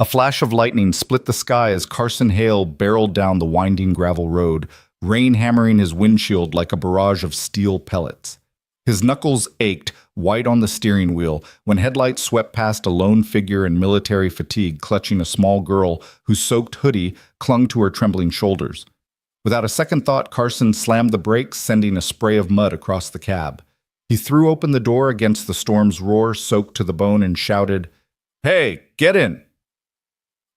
A flash of lightning split the sky as Carson Hale barreled down the winding gravel road, rain hammering his windshield like a barrage of steel pellets. His knuckles ached, white on the steering wheel, when headlights swept past a lone figure in military fatigue clutching a small girl whose soaked hoodie clung to her trembling shoulders. Without a second thought, Carson slammed the brakes, sending a spray of mud across the cab. He threw open the door against the storm's roar, soaked to the bone, and shouted, "Hey, get in!"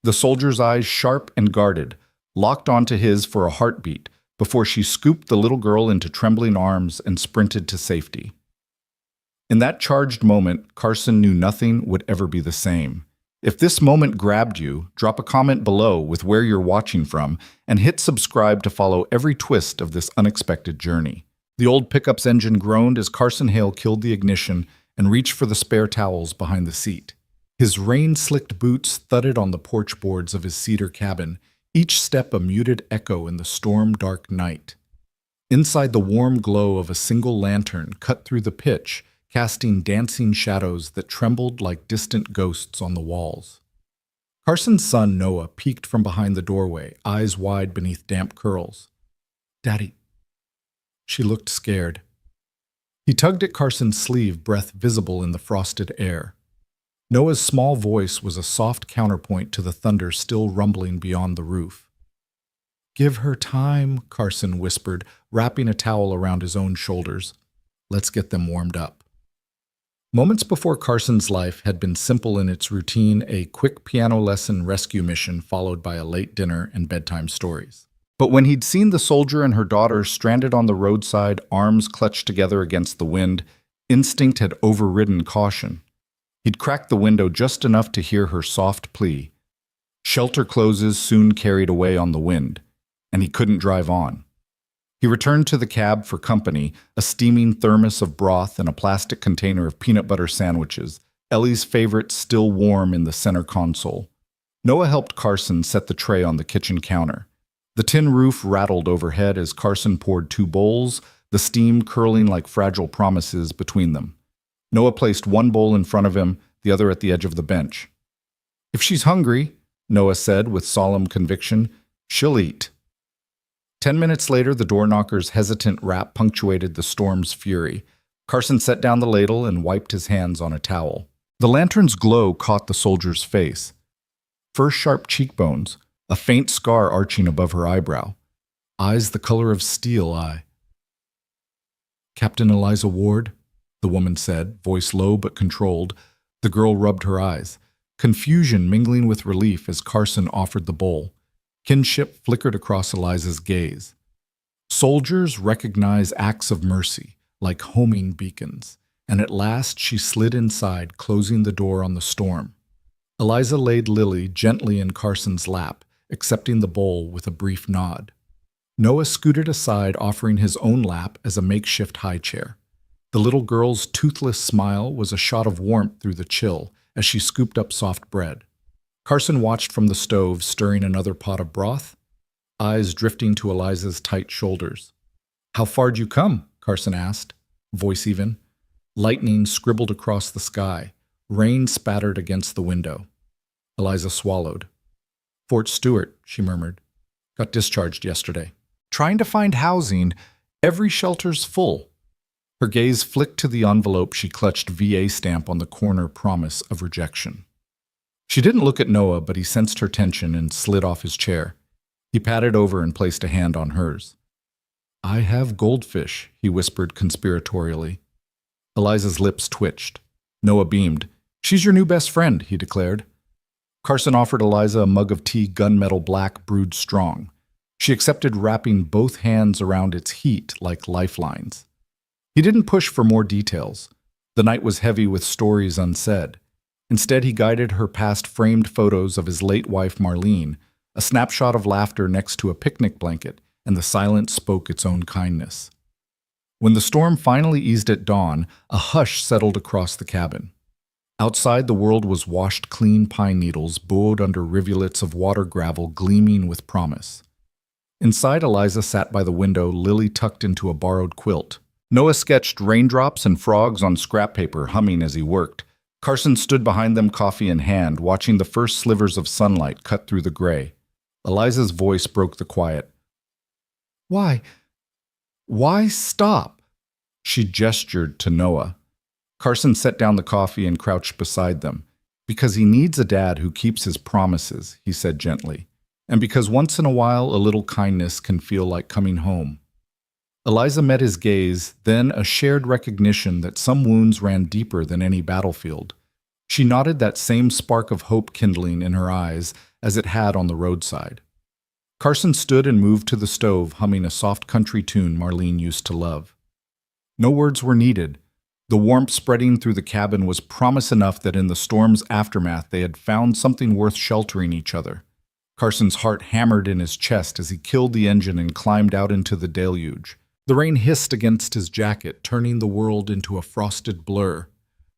The soldier's eyes, sharp and guarded, locked onto his for a heartbeat before she scooped the little girl into trembling arms and sprinted to safety. In that charged moment, Carson knew nothing would ever be the same. If this moment grabbed you, drop a comment below with where you're watching from and hit subscribe to follow every twist of this unexpected journey. The old pickup's engine groaned as Carson Hale killed the ignition and reached for the spare towels behind the seat. His rain-slicked boots thudded on the porch boards of his cedar cabin, each step a muted echo in the storm-dark night. Inside, the warm glow of a single lantern cut through the pitch, casting dancing shadows that trembled like distant ghosts on the walls. Carson's son, Noah, peeked from behind the doorway, eyes wide beneath damp curls. "Daddy." She looked scared. He tugged at Carson's sleeve, breath visible in the frosted air. Noah's small voice was a soft counterpoint to the thunder still rumbling beyond the roof. "Give her time," Carson whispered, wrapping a towel around his own shoulders. "Let's get them warmed up." Moments before, Carson's life had been simple in its routine, a quick piano lesson rescue mission followed by a late dinner and bedtime stories. But when he'd seen the soldier and her daughter stranded on the roadside, arms clutched together against the wind, instinct had overridden caution. He'd cracked the window just enough to hear her soft plea. Shelter closes soon carried away on the wind, and he couldn't drive on. He returned to the cab for company, a steaming thermos of broth and a plastic container of peanut butter sandwiches, Ellie's favorite still warm in the center console. Noah helped Carson set the tray on the kitchen counter. The tin roof rattled overhead as Carson poured 2 bowls, the steam curling like fragile promises between them. Noah placed one bowl in front of him, the other at the edge of the bench. "If she's hungry," Noah said with solemn conviction, "she'll eat." 10 minutes later, the door knocker's hesitant rap punctuated the storm's fury. Carson set down the ladle and wiped his hands on a towel. The lantern's glow caught the soldier's face. First sharp cheekbones, a faint scar arching above her eyebrow. Eyes the color of steel. "Captain Eliza Ward," the woman said, voice low but controlled. The girl rubbed her eyes, confusion mingling with relief as Carson offered the bowl. Kinship flickered across Eliza's gaze. Soldiers recognize acts of mercy, like homing beacons, and at last she slid inside, closing the door on the storm. Eliza laid Lily gently in Carson's lap, accepting the bowl with a brief nod. Noah scooted aside, offering his own lap as a makeshift high chair. The little girl's toothless smile was a shot of warmth through the chill as she scooped up soft bread. Carson watched from the stove, stirring another pot of broth, eyes drifting to Eliza's tight shoulders. "How far'd you come?" Carson asked, voice even. Lightning scribbled across the sky. Rain spattered against the window. Eliza swallowed. "Fort Stewart," she murmured. "Got discharged yesterday. Trying to find housing. Every shelter's full." Her gaze flicked to the envelope she clutched, VA stamp on the corner, promise of rejection. She didn't look at Noah, but he sensed her tension and slid off his chair. He patted over and placed a hand on hers. "I have goldfish," he whispered conspiratorially. Eliza's lips twitched. Noah beamed. "She's your new best friend," he declared. Carson offered Eliza a mug of tea, gunmetal black, brewed strong. She accepted, wrapping both hands around its heat like lifelines. He didn't push for more details. The night was heavy with stories unsaid. Instead, he guided her past framed photos of his late wife Marlene, a snapshot of laughter next to a picnic blanket, and the silence spoke its own kindness. When the storm finally eased at dawn, a hush settled across the cabin. Outside, the world was washed clean pine needles, bowed under rivulets of water gravel gleaming with promise. Inside, Eliza sat by the window, Lily tucked into a borrowed quilt. Noah sketched raindrops and frogs on scrap paper, humming as he worked. Carson stood behind them, coffee in hand, watching the first slivers of sunlight cut through the gray. Eliza's voice broke the quiet. Why? Why stop? She gestured to Noah. Carson set down the coffee and crouched beside them. Because he needs a dad who keeps his promises, he said gently. And because once in a while a little kindness can feel like coming home. Eliza met his gaze, then a shared recognition that some wounds ran deeper than any battlefield. She nodded, that same spark of hope kindling in her eyes as it had on the roadside. Carson stood and moved to the stove, humming a soft country tune Marlene used to love. No words were needed. The warmth spreading through the cabin was promise enough that in the storm's aftermath they had found something worth sheltering each other. Carson's heart hammered in his chest as he killed the engine and climbed out into the deluge. The rain hissed against his jacket, turning the world into a frosted blur.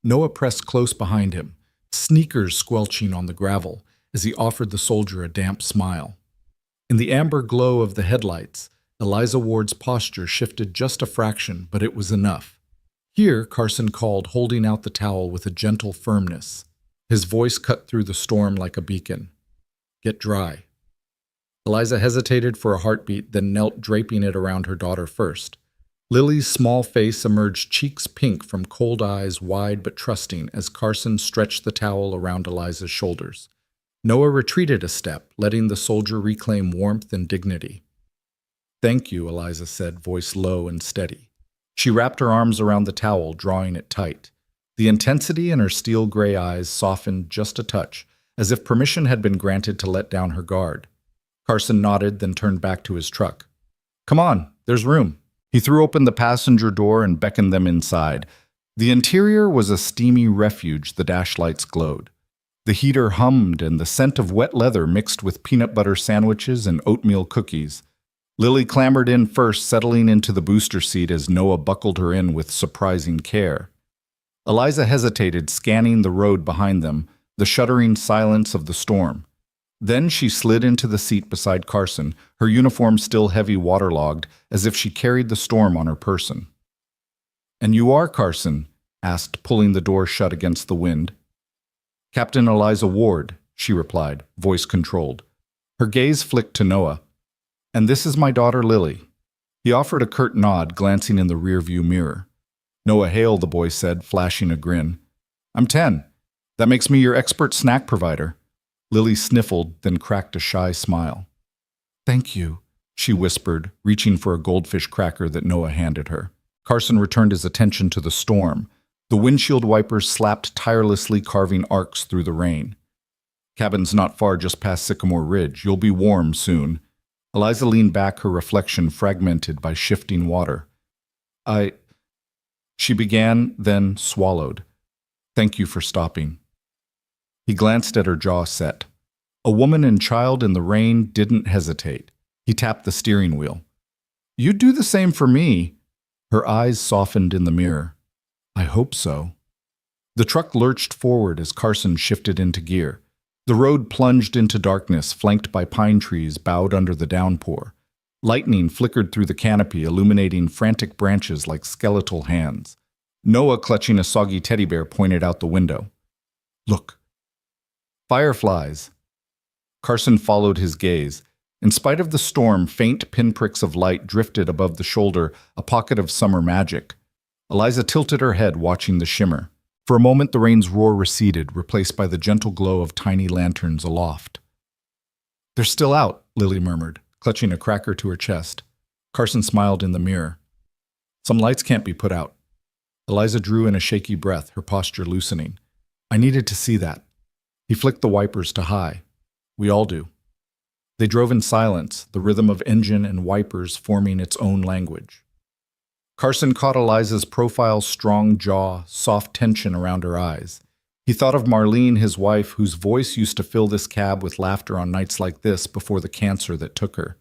Noah pressed close behind him, sneakers squelching on the gravel, as he offered the soldier a damp smile. In the amber glow of the headlights, Eliza Ward's posture shifted just a fraction, but it was enough. Here, Carson called, holding out the towel with a gentle firmness. His voice cut through the storm like a beacon. Get dry. Eliza hesitated for a heartbeat, then knelt, draping it around her daughter first. Lily's small face emerged, cheeks pink from cold eyes, wide but trusting, as Carson stretched the towel around Eliza's shoulders. Noah retreated a step, letting the soldier reclaim warmth and dignity. Thank you, Eliza said, voice low and steady. She wrapped her arms around the towel, drawing it tight. The intensity in her steel-gray eyes softened just a touch, as if permission had been granted to let down her guard. Carson nodded, then turned back to his truck. Come on, there's room. He threw open the passenger door and beckoned them inside. The interior was a steamy refuge, the dash lights glowed. The heater hummed, and the scent of wet leather mixed with peanut butter sandwiches and oatmeal cookies. Lily clambered in first, settling into the booster seat as Noah buckled her in with surprising care. Eliza hesitated, scanning the road behind them, the shuddering silence of the storm. Then she slid into the seat beside Carson, her uniform still heavy waterlogged, as if she carried the storm on her person. And you are Carson? Asked, pulling the door shut against the wind. Captain Eliza Ward, she replied, voice controlled. Her gaze flicked to Noah. And this is my daughter Lily. He offered a curt nod, glancing in the rearview mirror. Noah Hale, the boy said, flashing a grin. I'm 10. That makes me your expert snack provider. Lily sniffled, then cracked a shy smile. Thank you, she whispered, reaching for a goldfish cracker that Noah handed her. Carson returned his attention to the storm. The windshield wipers slapped tirelessly, carving arcs through the rain. Cabin's not far, just past Sycamore Ridge. You'll be warm soon. Eliza leaned back, her reflection fragmented by shifting water. She began, then swallowed. Thank you for stopping. He glanced at her, jaw set. A woman and child in the rain didn't hesitate. He tapped the steering wheel. You'd do the same for me. Her eyes softened in the mirror. I hope so. The truck lurched forward as Carson shifted into gear. The road plunged into darkness, flanked by pine trees bowed under the downpour. Lightning flickered through the canopy, illuminating frantic branches like skeletal hands. Noah, clutching a soggy teddy bear, pointed out the window. Look. Fireflies. Carson followed his gaze. In spite of the storm, faint pinpricks of light drifted above the shoulder, a pocket of summer magic. Eliza tilted her head, watching the shimmer. For a moment, the rain's roar receded, replaced by the gentle glow of tiny lanterns aloft. They're still out, Lily murmured, clutching a cracker to her chest. Carson smiled in the mirror. Some lights can't be put out. Eliza drew in a shaky breath, her posture loosening. I needed to see that. He flicked the wipers to high. We all do. They drove in silence, the rhythm of engine and wipers forming its own language. Carson caught Eliza's profile, strong jaw, soft tension around her eyes. He thought of Marlene, his wife, whose voice used to fill this cab with laughter on nights like this before the cancer that took her.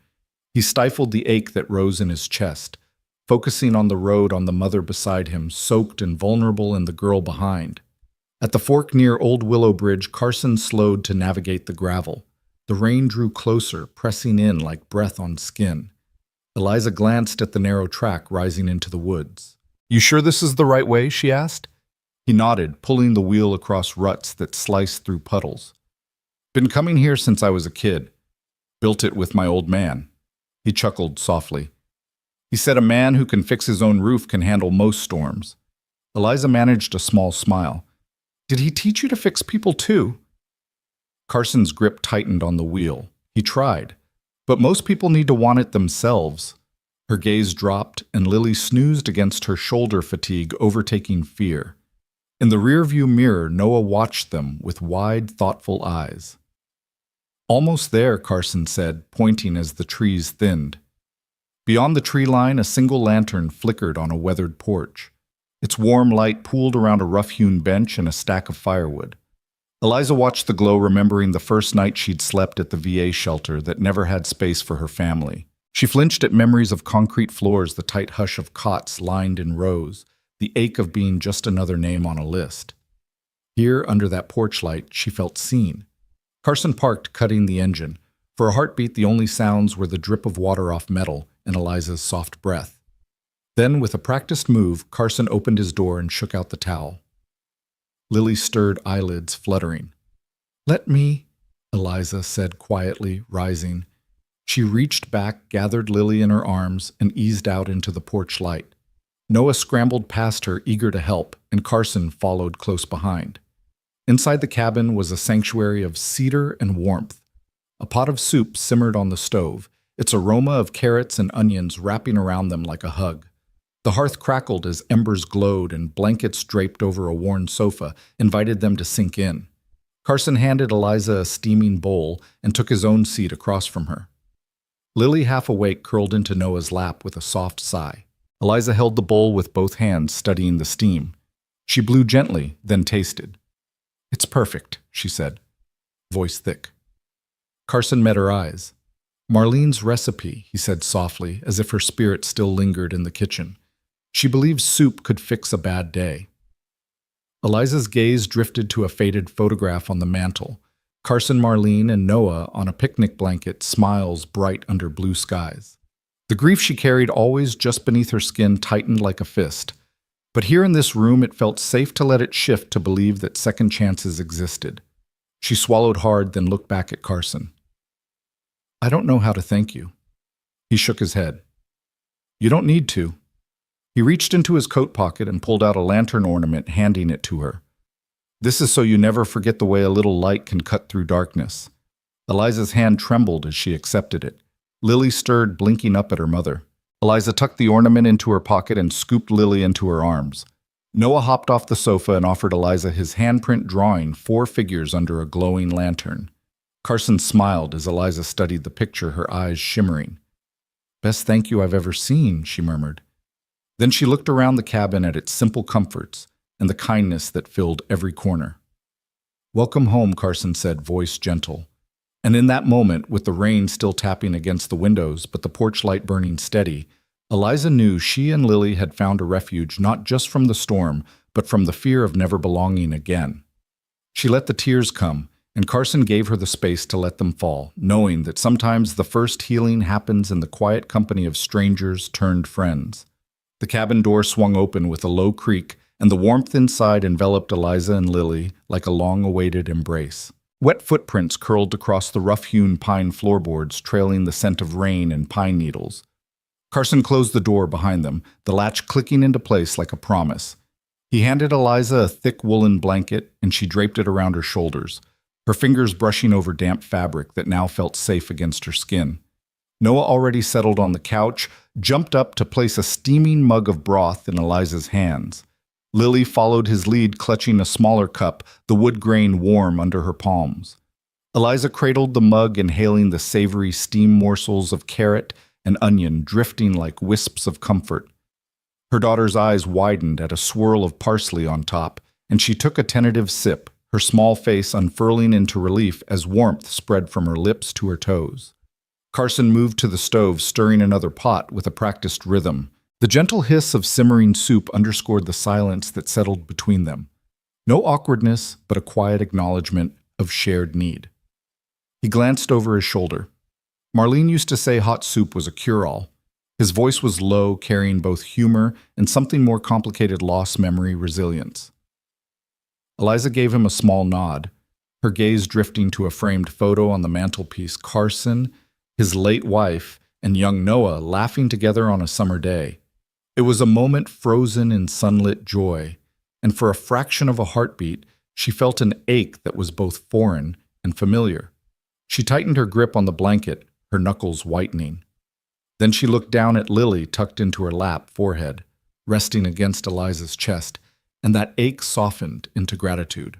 He stifled the ache that rose in his chest, focusing on the road, on the mother beside him, soaked and vulnerable, and the girl behind. At the fork near Old Willow Bridge, Carson slowed to navigate the gravel. The rain drew closer, pressing in like breath on skin. Eliza glanced at the narrow track rising into the woods. You sure this is the right way? She asked. He nodded, pulling the wheel across ruts that sliced through puddles. Been coming here since I was a kid. Built it with my old man. He chuckled softly. He said a man who can fix his own roof can handle most storms. Eliza managed a small smile. Did he teach you to fix people too? Carson's grip tightened on the wheel. He tried. But most people need to want it themselves. Her gaze dropped, and Lily snoozed against her shoulder fatigue, overtaking fear. In the rearview mirror, Noah watched them with wide, thoughtful eyes. Almost there, Carson said, pointing as the trees thinned. Beyond the tree line, a single lantern flickered on a weathered porch. Its warm light pooled around a rough-hewn bench and a stack of firewood. Eliza watched the glow, remembering the first night she'd slept at the VA shelter that never had space for her family. She flinched at memories of concrete floors, the tight hush of cots lined in rows, the ache of being just another name on a list. Here, under that porch light, she felt seen. Carson parked, cutting the engine. For a heartbeat, the only sounds were the drip of water off metal and Eliza's soft breath. Then, with a practiced move, Carson opened his door and shook out the towel. Lily stirred, eyelids fluttering. "Let me," Eliza said quietly, rising. She reached back, gathered Lily in her arms, and eased out into the porch light. Noah scrambled past her, eager to help, and Carson followed close behind. Inside the cabin was a sanctuary of cedar and warmth. A pot of soup simmered on the stove, its aroma of carrots and onions wrapping around them like a hug. The hearth crackled as embers glowed, and blankets draped over a worn sofa invited them to sink in. Carson handed Eliza a steaming bowl and took his own seat across from her. Lily, half awake, curled into Noah's lap with a soft sigh. Eliza held the bowl with both hands, studying the steam. She blew gently, then tasted. "It's perfect," she said, voice thick. Carson met her eyes. "Marlene's recipe," he said softly, as if her spirit still lingered in the kitchen. She believed soup could fix a bad day. Eliza's gaze drifted to a faded photograph on the mantel. Carson, Marlene, and Noah on a picnic blanket, smiles bright under blue skies. The grief she carried always just beneath her skin tightened like a fist. But here in this room, it felt safe to let it shift, to believe that second chances existed. She swallowed hard, then looked back at Carson. "I don't know how to thank you." He shook his head. "You don't need to." He reached into his coat pocket and pulled out a lantern ornament, handing it to her. "This is so you never forget the way a little light can cut through darkness." Eliza's hand trembled as she accepted it. Lily stirred, blinking up at her mother. Eliza tucked the ornament into her pocket and scooped Lily into her arms. Noah hopped off the sofa and offered Eliza his handprint drawing, 4 figures under a glowing lantern. Carson smiled as Eliza studied the picture, her eyes shimmering. "Best thank you I've ever seen," she murmured. Then she looked around the cabin at its simple comforts and the kindness that filled every corner. "Welcome home," Carson said, voice gentle. And in that moment, with the rain still tapping against the windows but the porch light burning steady, Eliza knew she and Lily had found a refuge not just from the storm, but from the fear of never belonging again. She let the tears come, and Carson gave her the space to let them fall, knowing that sometimes the first healing happens in the quiet company of strangers turned friends. The cabin door swung open with a low creak, and the warmth inside enveloped Eliza and Lily like a long-awaited embrace. Wet footprints curled across the rough-hewn pine floorboards, trailing the scent of rain and pine needles. Carson closed the door behind them, the latch clicking into place like a promise. He handed Eliza a thick woolen blanket, and she draped it around her shoulders, her fingers brushing over damp fabric that now felt safe against her skin. Noah, already settled on the couch, jumped up to place a steaming mug of broth in Eliza's hands. Lily followed his lead, clutching a smaller cup, the wood grain warm under her palms. Eliza cradled the mug, inhaling the savory steam morsels of carrot and onion drifting like wisps of comfort. Her daughter's eyes widened at a swirl of parsley on top, and she took a tentative sip, her small face unfurling into relief as warmth spread from her lips to her toes. Carson moved to the stove, stirring another pot with a practiced rhythm. The gentle hiss of simmering soup underscored the silence that settled between them. No awkwardness, but a quiet acknowledgement of shared need. He glanced over his shoulder. Marlene used to say hot soup was a cure-all. His voice was low, carrying both humor and something more complicated: loss, memory, resilience. Eliza gave him a small nod, her gaze drifting to a framed photo on the mantelpiece. Carson, his late wife, and young Noah laughing together on a summer day. It was a moment frozen in sunlit joy, and for a fraction of a heartbeat, she felt an ache that was both foreign and familiar. She tightened her grip on the blanket, her knuckles whitening. Then she looked down at Lily tucked into her lap, forehead, resting against Eliza's chest, and that ache softened into gratitude.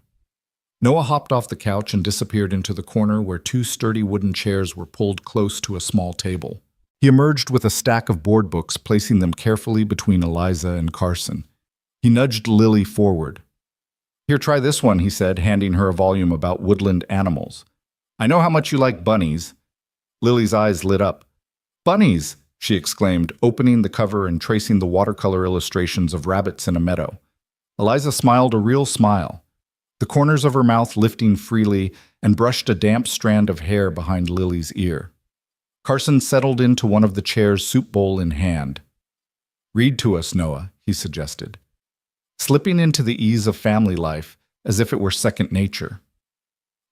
Noah hopped off the couch and disappeared into the corner where two sturdy wooden chairs were pulled close to a small table. He emerged with a stack of board books, placing them carefully between Eliza and Carson. He nudged Lily forward. "Here, try this one," he said, handing her a volume about woodland animals. "I know how much you like bunnies." Lily's eyes lit up. "Bunnies!" she exclaimed, opening the cover and tracing the watercolor illustrations of rabbits in a meadow. Eliza smiled a real smile, the corners of her mouth lifting freely, and brushed a damp strand of hair behind Lily's ear. Carson settled into one of the chairs, soup bowl in hand. "Read to us, Noah," he suggested, slipping into the ease of family life as if it were second nature.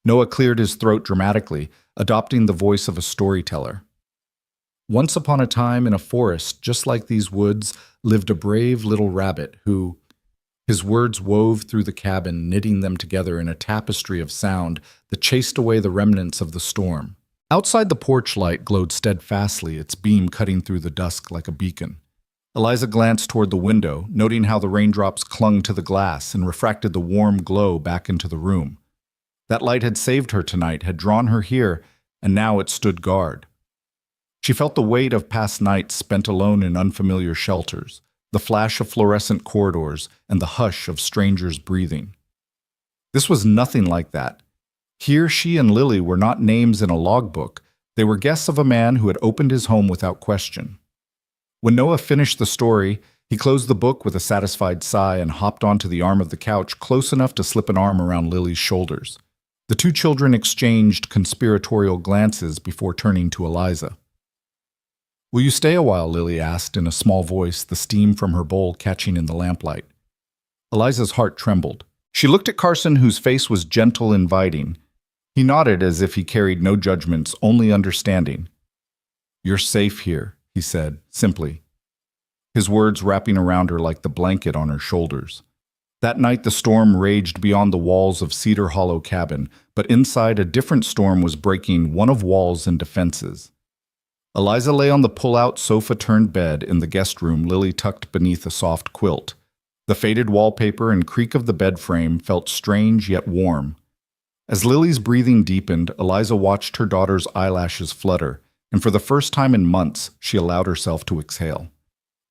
Noah cleared his throat dramatically, adopting the voice of a storyteller. "Once upon a time in a forest just like these woods lived a brave little rabbit who—" His words wove through the cabin, knitting them together in a tapestry of sound that chased away the remnants of the storm. Outside, the porch light glowed steadfastly, its beam cutting through the dusk like a beacon. Eliza glanced toward the window, noting how the raindrops clung to the glass and refracted the warm glow back into the room. That light had saved her tonight, had drawn her here, and now it stood guard. She felt the weight of past nights spent alone in unfamiliar shelters, the flash of fluorescent corridors, and the hush of strangers breathing. This was nothing like that. Here, she and Lily were not names in a logbook. They were guests of a man who had opened his home without question. When Noah finished the story, he closed the book with a satisfied sigh and hopped onto the arm of the couch, close enough to slip an arm around Lily's shoulders. The two children exchanged conspiratorial glances before turning to Eliza. "Will you stay a while?" Lily asked in a small voice, the steam from her bowl catching in the lamplight. Eliza's heart trembled. She looked at Carson, whose face was gentle, inviting. He nodded as if he carried no judgments, only understanding. "You're safe here," he said, simply, his words wrapping around her like the blanket on her shoulders. That night the storm raged beyond the walls of Cedar Hollow cabin, but inside a different storm was breaking, one of walls and defenses. Eliza lay on the pull-out sofa-turned bed in the guest room, Lily tucked beneath a soft quilt. The faded wallpaper and creak of the bed frame felt strange yet warm. As Lily's breathing deepened, Eliza watched her daughter's eyelashes flutter, and for the first time in months, she allowed herself to exhale.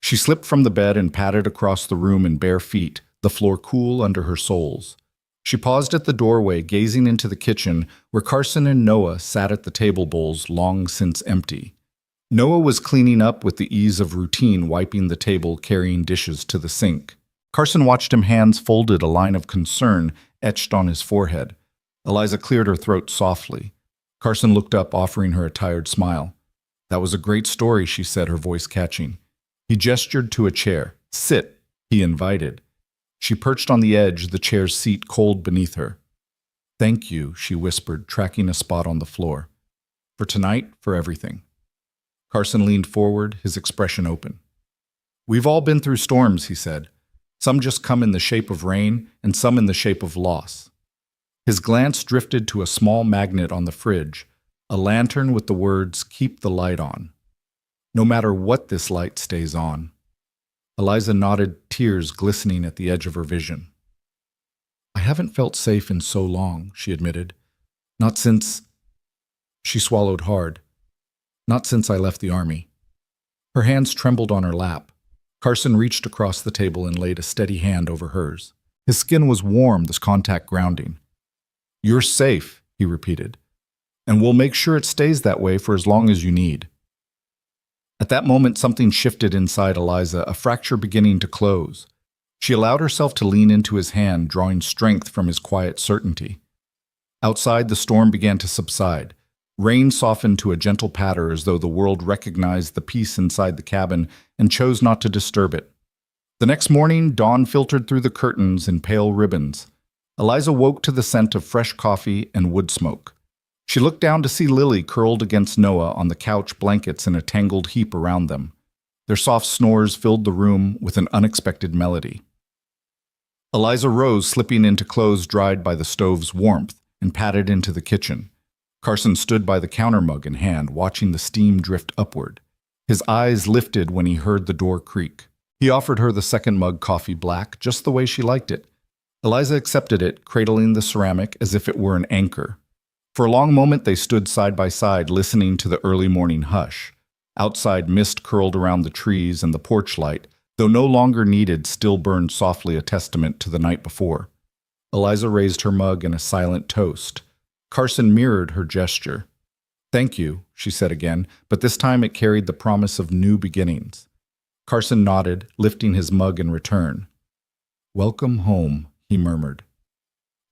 She slipped from the bed and padded across the room in bare feet, the floor cool under her soles. She paused at the doorway, gazing into the kitchen, where Carson and Noah sat at the table bowls long since empty. Noah was cleaning up with the ease of routine, wiping the table, carrying dishes to the sink. Carson watched him, hands folded, a line of concern etched on his forehead. Eliza cleared her throat softly. Carson looked up, offering her a tired smile. "That was a great story," she said, her voice catching. He gestured to a chair. "Sit," he invited. She perched on the edge, the chair's seat cold beneath her. "Thank you," she whispered, tracking a spot on the floor. "For tonight, for everything." Carson leaned forward, his expression open. "We've all been through storms," he said. "Some just come in the shape of rain, and some in the shape of loss." His glance drifted to a small magnet on the fridge, a lantern with the words, "Keep the light on." "No matter what, this light stays on." Eliza nodded, tears glistening at the edge of her vision. "I haven't felt safe in so long," she admitted. "Not since—" She swallowed hard. "Not since I left the army." Her hands trembled on her lap. Carson reached across the table and laid a steady hand over hers. His skin was warm, this contact grounding. "You're safe," he repeated, "and we'll make sure it stays that way for as long as you need." At that moment, something shifted inside Eliza, a fracture beginning to close. She allowed herself to lean into his hand, drawing strength from his quiet certainty. Outside, the storm began to subside. Rain softened to a gentle patter, as though the world recognized the peace inside the cabin and chose not to disturb it. The next morning, dawn filtered through the curtains in pale ribbons. Eliza woke to the scent of fresh coffee and wood smoke. She looked down to see Lily curled against Noah on the couch, blankets in a tangled heap around them. Their soft snores filled the room with an unexpected melody. Eliza rose, slipping into clothes dried by the stove's warmth, and padded into the kitchen. Carson stood by the counter, mug in hand, watching the steam drift upward. His eyes lifted when he heard the door creak. He offered her the second mug, coffee black, just the way she liked it. Eliza accepted it, cradling the ceramic as if it were an anchor. For a long moment they stood side by side, listening to the early morning hush. Outside, mist curled around the trees, and the porch light, though no longer needed, still burned softly, a testament to the night before. Eliza raised her mug in a silent toast. Carson mirrored her gesture. "Thank you," she said again, but this time it carried the promise of new beginnings. Carson nodded, lifting his mug in return. "Welcome home," he murmured.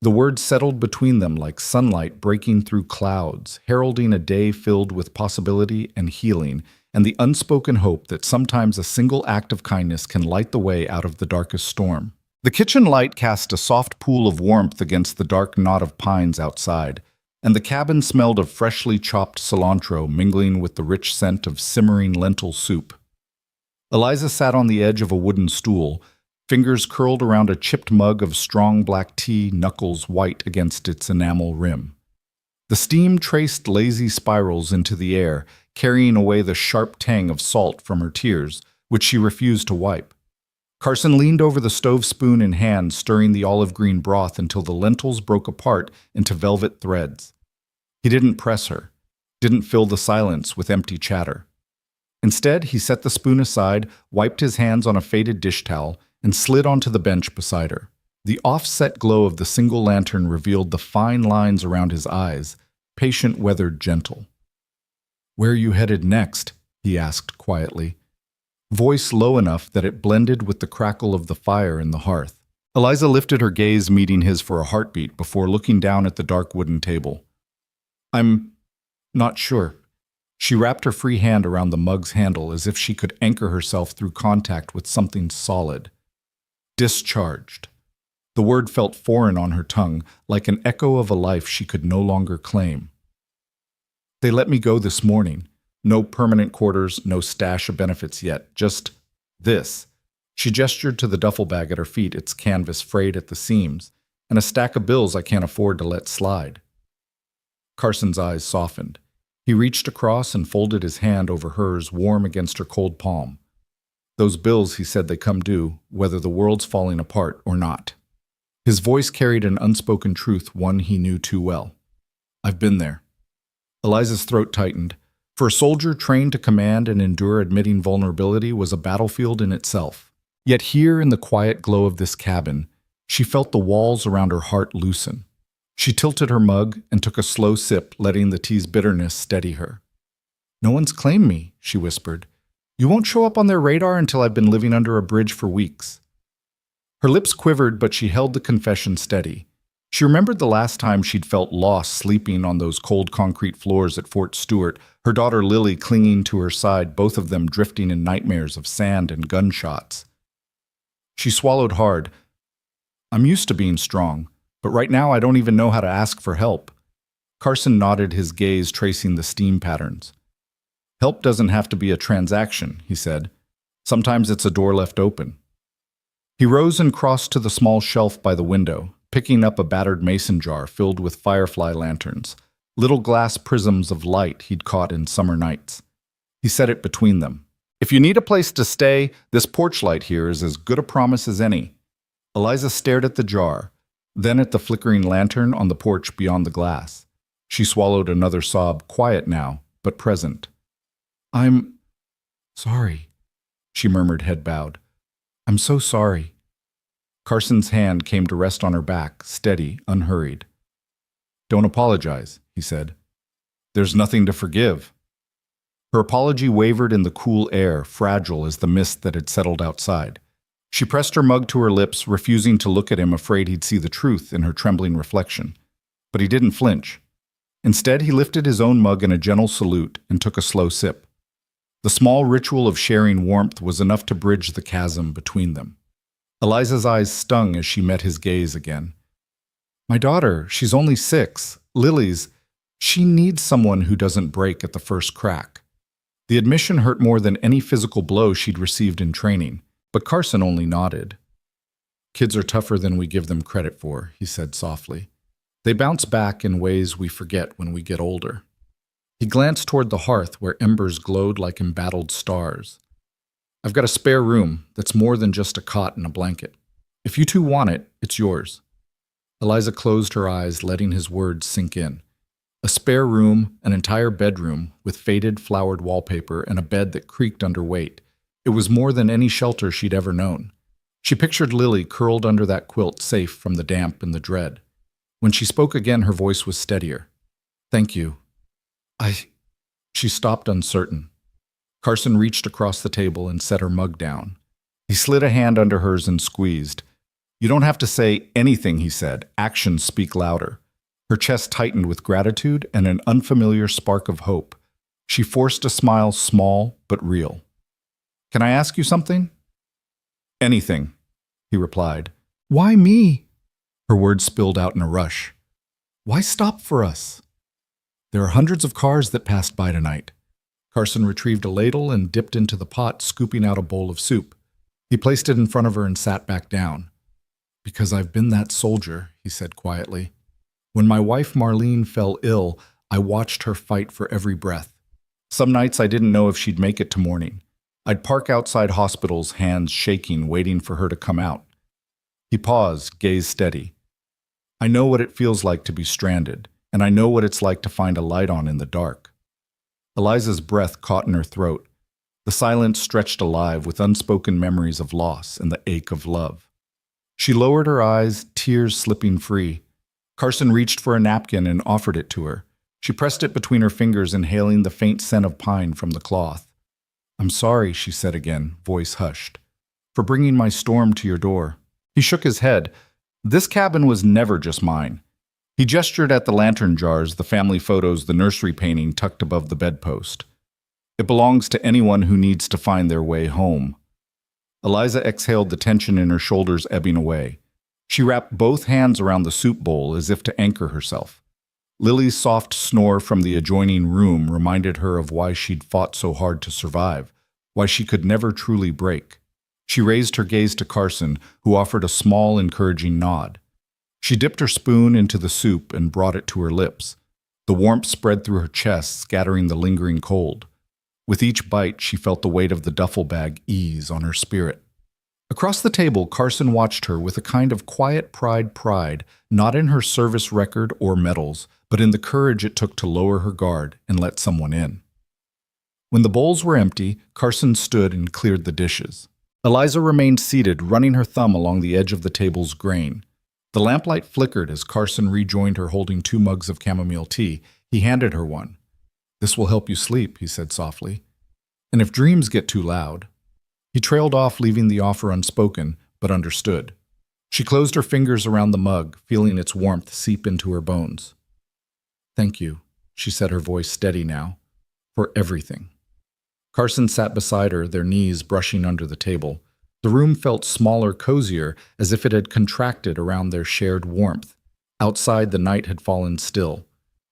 The words settled between them like sunlight breaking through clouds, heralding a day filled with possibility and healing, and the unspoken hope that sometimes a single act of kindness can light the way out of the darkest storm. The kitchen light cast a soft pool of warmth against the dark knot of pines outside, and the cabin smelled of freshly chopped cilantro mingling with the rich scent of simmering lentil soup. Eliza sat on the edge of a wooden stool, fingers curled around a chipped mug of strong black tea, knuckles white against its enamel rim. The steam traced lazy spirals into the air, carrying away the sharp tang of salt from her tears, which she refused to wipe. Carson leaned over the stove, spoon in hand, stirring the olive-green broth until the lentils broke apart into velvet threads. He didn't press her, didn't fill the silence with empty chatter. Instead, he set the spoon aside, wiped his hands on a faded dish towel, and slid onto the bench beside her. The offset glow of the single lantern revealed the fine lines around his eyes, patient, weathered, gentle. "Where are you headed next?" he asked quietly, voice low enough that it blended with the crackle of the fire in the hearth. Eliza lifted her gaze, meeting his for a heartbeat, before looking down at the dark wooden table. "I'm not sure." She wrapped her free hand around the mug's handle as if she could anchor herself through contact with something solid. Discharged. The word felt foreign on her tongue, like an echo of a life she could no longer claim. "They let me go this morning. No permanent quarters, no stash of benefits yet, just this." She gestured to the duffel bag at her feet, its canvas frayed at the seams, and a stack of bills I can't afford to let slide. Carson's eyes softened. He reached across and folded his hand over hers, warm against her cold palm. "Those bills," he said, "they come due, whether the world's falling apart or not." His voice carried an unspoken truth, one he knew too well. "I've been there." Eliza's throat tightened. For a soldier trained to command and endure, admitting vulnerability was a battlefield in itself. Yet here, in the quiet glow of this cabin, she felt the walls around her heart loosen. She tilted her mug and took a slow sip, letting the tea's bitterness steady her. "No one's claimed me," she whispered. "You won't show up on their radar until I've been living under a bridge for weeks." Her lips quivered, but she held the confession steady. She remembered the last time she'd felt lost, sleeping on those cold concrete floors at Fort Stewart, her daughter Lily clinging to her side, both of them drifting in nightmares of sand and gunshots. She swallowed hard. "I'm used to being strong, but right now I don't even know how to ask for help." Carson nodded, his gaze tracing the steam patterns. "Help doesn't have to be a transaction," he said. "Sometimes it's a door left open." He rose and crossed to the small shelf by the window, picking up a battered mason jar filled with firefly lanterns, little glass prisms of light he'd caught in summer nights. He set it between them. "If you need a place to stay, this porch light here is as good a promise as any." Eliza stared at the jar, then at the flickering lantern on the porch beyond the glass. She swallowed another sob, quiet now, but present. "I'm sorry," she murmured, head bowed. "I'm so sorry." Carson's hand came to rest on her back, steady, unhurried. "Don't apologize," he said. "There's nothing to forgive." Her apology wavered in the cool air, fragile as the mist that had settled outside. She pressed her mug to her lips, refusing to look at him, afraid he'd see the truth in her trembling reflection. But he didn't flinch. Instead, he lifted his own mug in a gentle salute and took a slow sip. The small ritual of sharing warmth was enough to bridge the chasm between them. Eliza's eyes stung as she met his gaze again. My daughter, she's only 6. Lily's, she needs someone who doesn't break at the first crack. The admission hurt more than any physical blow she'd received in training, but Carson only nodded. Kids are tougher than we give them credit for, he said softly. They bounce back in ways we forget when we get older. He glanced toward the hearth where embers glowed like embattled stars. I've got a spare room that's more than just a cot and a blanket. If you two want it, it's yours. Eliza closed her eyes, letting his words sink in. A spare room, an entire bedroom with faded, flowered wallpaper and a bed that creaked under weight. It was more than any shelter she'd ever known. She pictured Lily curled under that quilt, safe from the damp and the dread. When she spoke again, her voice was steadier. Thank you. She stopped, uncertain. Carson reached across the table and set her mug down. He slid a hand under hers and squeezed. You don't have to say anything, he said. Actions speak louder. Her chest tightened with gratitude and an unfamiliar spark of hope. She forced a smile, small but real. Can I ask you something? Anything, he replied. Why me? Her words spilled out in a rush. Why stop for us? There are hundreds of cars that passed by tonight. Carson retrieved a ladle and dipped into the pot, scooping out a bowl of soup. He placed it in front of her and sat back down. Because I've been that soldier, he said quietly. When my wife Marlene fell ill, I watched her fight for every breath. Some nights I didn't know if she'd make it to morning. I'd park outside hospitals, hands shaking, waiting for her to come out. He paused, gaze steady. I know what it feels like to be stranded, and I know what it's like to find a light on in the dark. Eliza's breath caught in her throat. The silence stretched alive with unspoken memories of loss and the ache of love. She lowered her eyes, tears slipping free. Carson reached for a napkin and offered it to her. She pressed it between her fingers, inhaling the faint scent of pine from the cloth. I'm sorry, she said again, voice hushed, for bringing my storm to your door. He shook his head. This cabin was never just mine. He gestured at the lantern jars, the family photos, the nursery painting tucked above the bedpost. It belongs to anyone who needs to find their way home. Eliza exhaled, the tension in her shoulders ebbing away. She wrapped both hands around the soup bowl as if to anchor herself. Lily's soft snore from the adjoining room reminded her of why she'd fought so hard to survive, why she could never truly break. She raised her gaze to Carson, who offered a small, encouraging nod. She dipped her spoon into the soup and brought it to her lips. The warmth spread through her chest, scattering the lingering cold. With each bite, she felt the weight of the duffel bag ease on her spirit. Across the table, Carson watched her with a kind of quiet pride, not in her service record or medals, but in the courage it took to lower her guard and let someone in. When the bowls were empty, Carson stood and cleared the dishes. Eliza remained seated, running her thumb along the edge of the table's grain. The lamplight flickered as Carson rejoined her holding 2 mugs of chamomile tea. He handed her one. This will help you sleep, he said softly. And if dreams get too loud. He trailed off, leaving the offer unspoken, but understood. She closed her fingers around the mug, feeling its warmth seep into her bones. Thank you, she said, her voice steady now, for everything. Carson sat beside her, their knees brushing under the table. The room felt smaller, cozier, as if it had contracted around their shared warmth. Outside, the night had fallen still.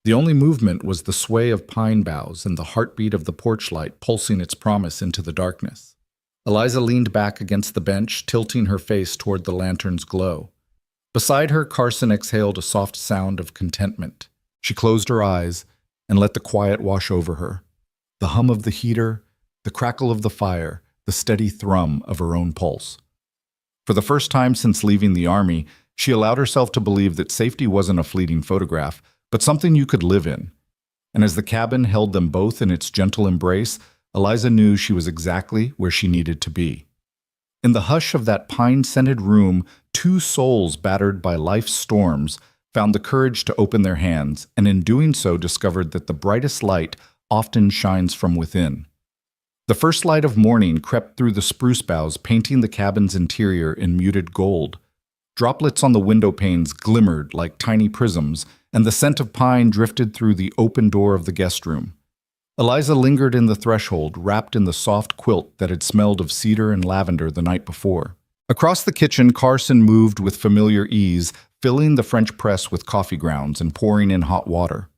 The only movement was the sway of pine boughs and the heartbeat of the porch light pulsing its promise into the darkness. Eliza leaned back against the bench, tilting her face toward the lantern's glow. Beside her, Carson exhaled a soft sound of contentment. She closed her eyes and let the quiet wash over her. The hum of the heater, the crackle of the fire, the steady thrum of her own pulse. For the first time since leaving the army, she allowed herself to believe that safety wasn't a fleeting photograph, but something you could live in. And as the cabin held them both in its gentle embrace, Eliza knew she was exactly where she needed to be. In the hush of that pine-scented room, 2 souls battered by life's storms found the courage to open their hands, and in doing so discovered that the brightest light often shines from within. The first light of morning crept through the spruce boughs, painting the cabin's interior in muted gold. Droplets on the window panes glimmered like tiny prisms, and the scent of pine drifted through the open door of the guest room. Eliza lingered in the threshold, wrapped in the soft quilt that had smelled of cedar and lavender the night before. Across the kitchen, Carson moved with familiar ease, filling the French press with coffee grounds and pouring in hot water.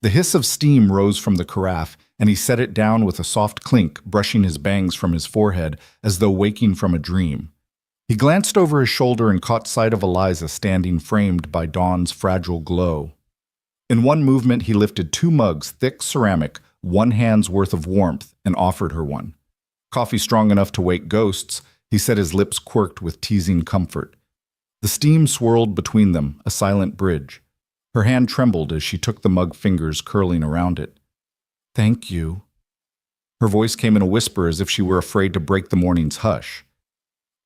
The hiss of steam rose from the carafe, and he set it down with a soft clink, brushing his bangs from his forehead as though waking from a dream. He glanced over his shoulder and caught sight of Eliza standing framed by dawn's fragile glow. In one movement, he lifted 2 mugs, thick ceramic, 1 hand's worth of warmth, and offered her one. Coffee strong enough to wake ghosts, he said, his lips quirked with teasing comfort. The steam swirled between them, a silent bridge. Her hand trembled as she took the mug, fingers curling around it. "Thank you." Her voice came in a whisper as if she were afraid to break the morning's hush.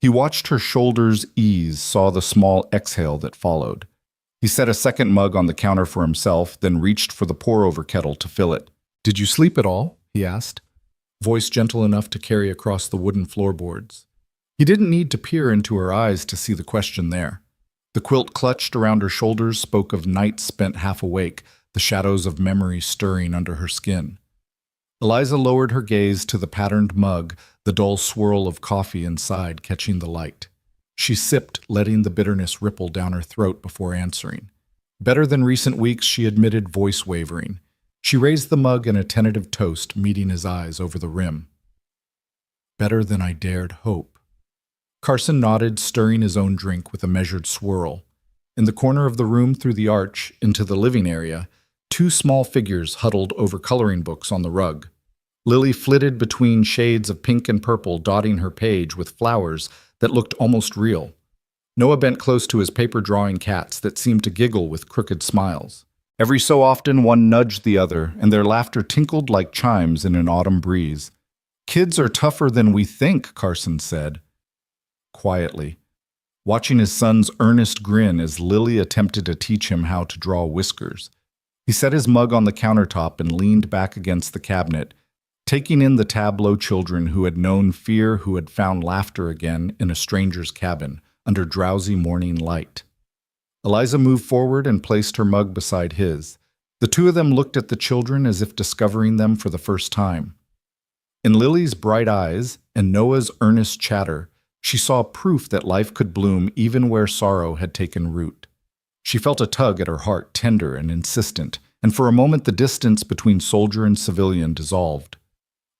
He watched her shoulders ease, saw the small exhale that followed. He set a second mug on the counter for himself, then reached for the pour-over kettle to fill it. "Did you sleep at all?" he asked, voice gentle enough to carry across the wooden floorboards. He didn't need to peer into her eyes to see the question there. The quilt clutched around her shoulders spoke of nights spent half awake, the shadows of memory stirring under her skin. Eliza lowered her gaze to the patterned mug, the dull swirl of coffee inside catching the light. She sipped, letting the bitterness ripple down her throat before answering. Better than recent weeks, she admitted, voice wavering. She raised the mug in a tentative toast, meeting his eyes over the rim. "Better than I dared hope." Carson nodded, stirring his own drink with a measured swirl. In the corner of the room through the arch, into the living area, 2 small figures huddled over coloring books on the rug. Lily flitted between shades of pink and purple, dotting her page with flowers that looked almost real. Noah bent close to his paper-drawing cats that seemed to giggle with crooked smiles. Every so often one nudged the other, and their laughter tinkled like chimes in an autumn breeze. "Kids are tougher than we think," Carson said, quietly, watching his son's earnest grin as Lily attempted to teach him how to draw whiskers. He set his mug on the countertop and leaned back against the cabinet, taking in the tableau children who had known fear, who had found laughter again in a stranger's cabin, under drowsy morning light. Eliza moved forward and placed her mug beside his. The 2 of them looked at the children as if discovering them for the first time. In Lily's bright eyes and Noah's earnest chatter, she saw proof that life could bloom even where sorrow had taken root. She felt a tug at her heart, tender and insistent, and for a moment the distance between soldier and civilian dissolved.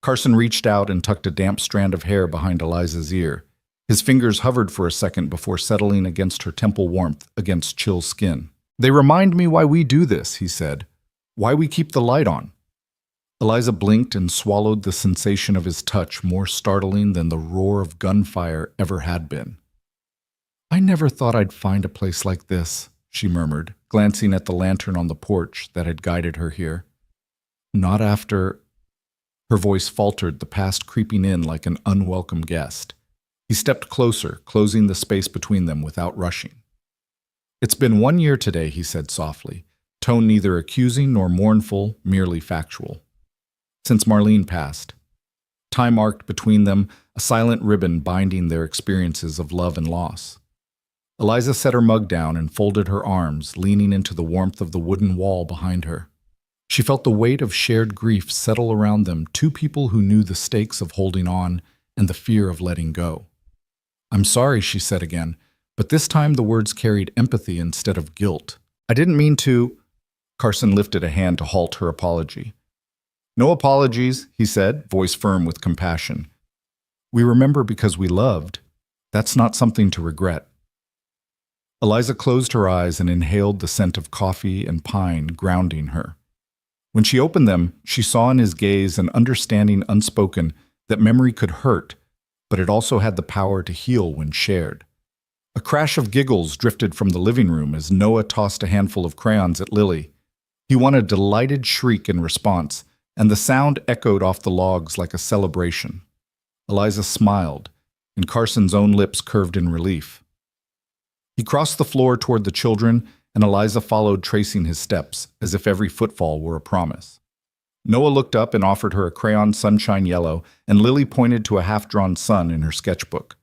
Carson reached out and tucked a damp strand of hair behind Eliza's ear. His fingers hovered for a second before settling against her temple warmth, against chill skin. "They remind me why we do this," he said. "Why we keep the light on." Eliza blinked and swallowed the sensation of his touch, more startling than the roar of gunfire ever had been. "I never thought I'd find a place like this," she murmured, glancing at the lantern on the porch that had guided her here. "Not after—" Her voice faltered, the past creeping in like an unwelcome guest. He stepped closer, closing the space between them without rushing. "It's been 1 year today," he said softly, tone neither accusing nor mournful, merely factual. "Since Marlene passed." Time arced between them, a silent ribbon binding their experiences of love and loss. Eliza set her mug down and folded her arms, leaning into the warmth of the wooden wall behind her. She felt the weight of shared grief settle around them, 2 people who knew the stakes of holding on and the fear of letting go. "I'm sorry," she said again, but this time the words carried empathy instead of guilt. "I didn't mean to—" Carson lifted a hand to halt her apology. "No apologies," he said, voice firm with compassion. "We remember because we loved. That's not something to regret." Eliza closed her eyes and inhaled the scent of coffee and pine, grounding her. When she opened them, she saw in his gaze an understanding unspoken that memory could hurt, but it also had the power to heal when shared. A crash of giggles drifted from the living room as Noah tossed a handful of crayons at Lily. He won a delighted shriek in response, and the sound echoed off the logs like a celebration. Eliza smiled, and Carson's own lips curved in relief. He crossed the floor toward the children, and Eliza followed, tracing his steps, as if every footfall were a promise. Noah looked up and offered her a crayon sunshine yellow, and Lily pointed to a half-drawn sun in her sketchbook.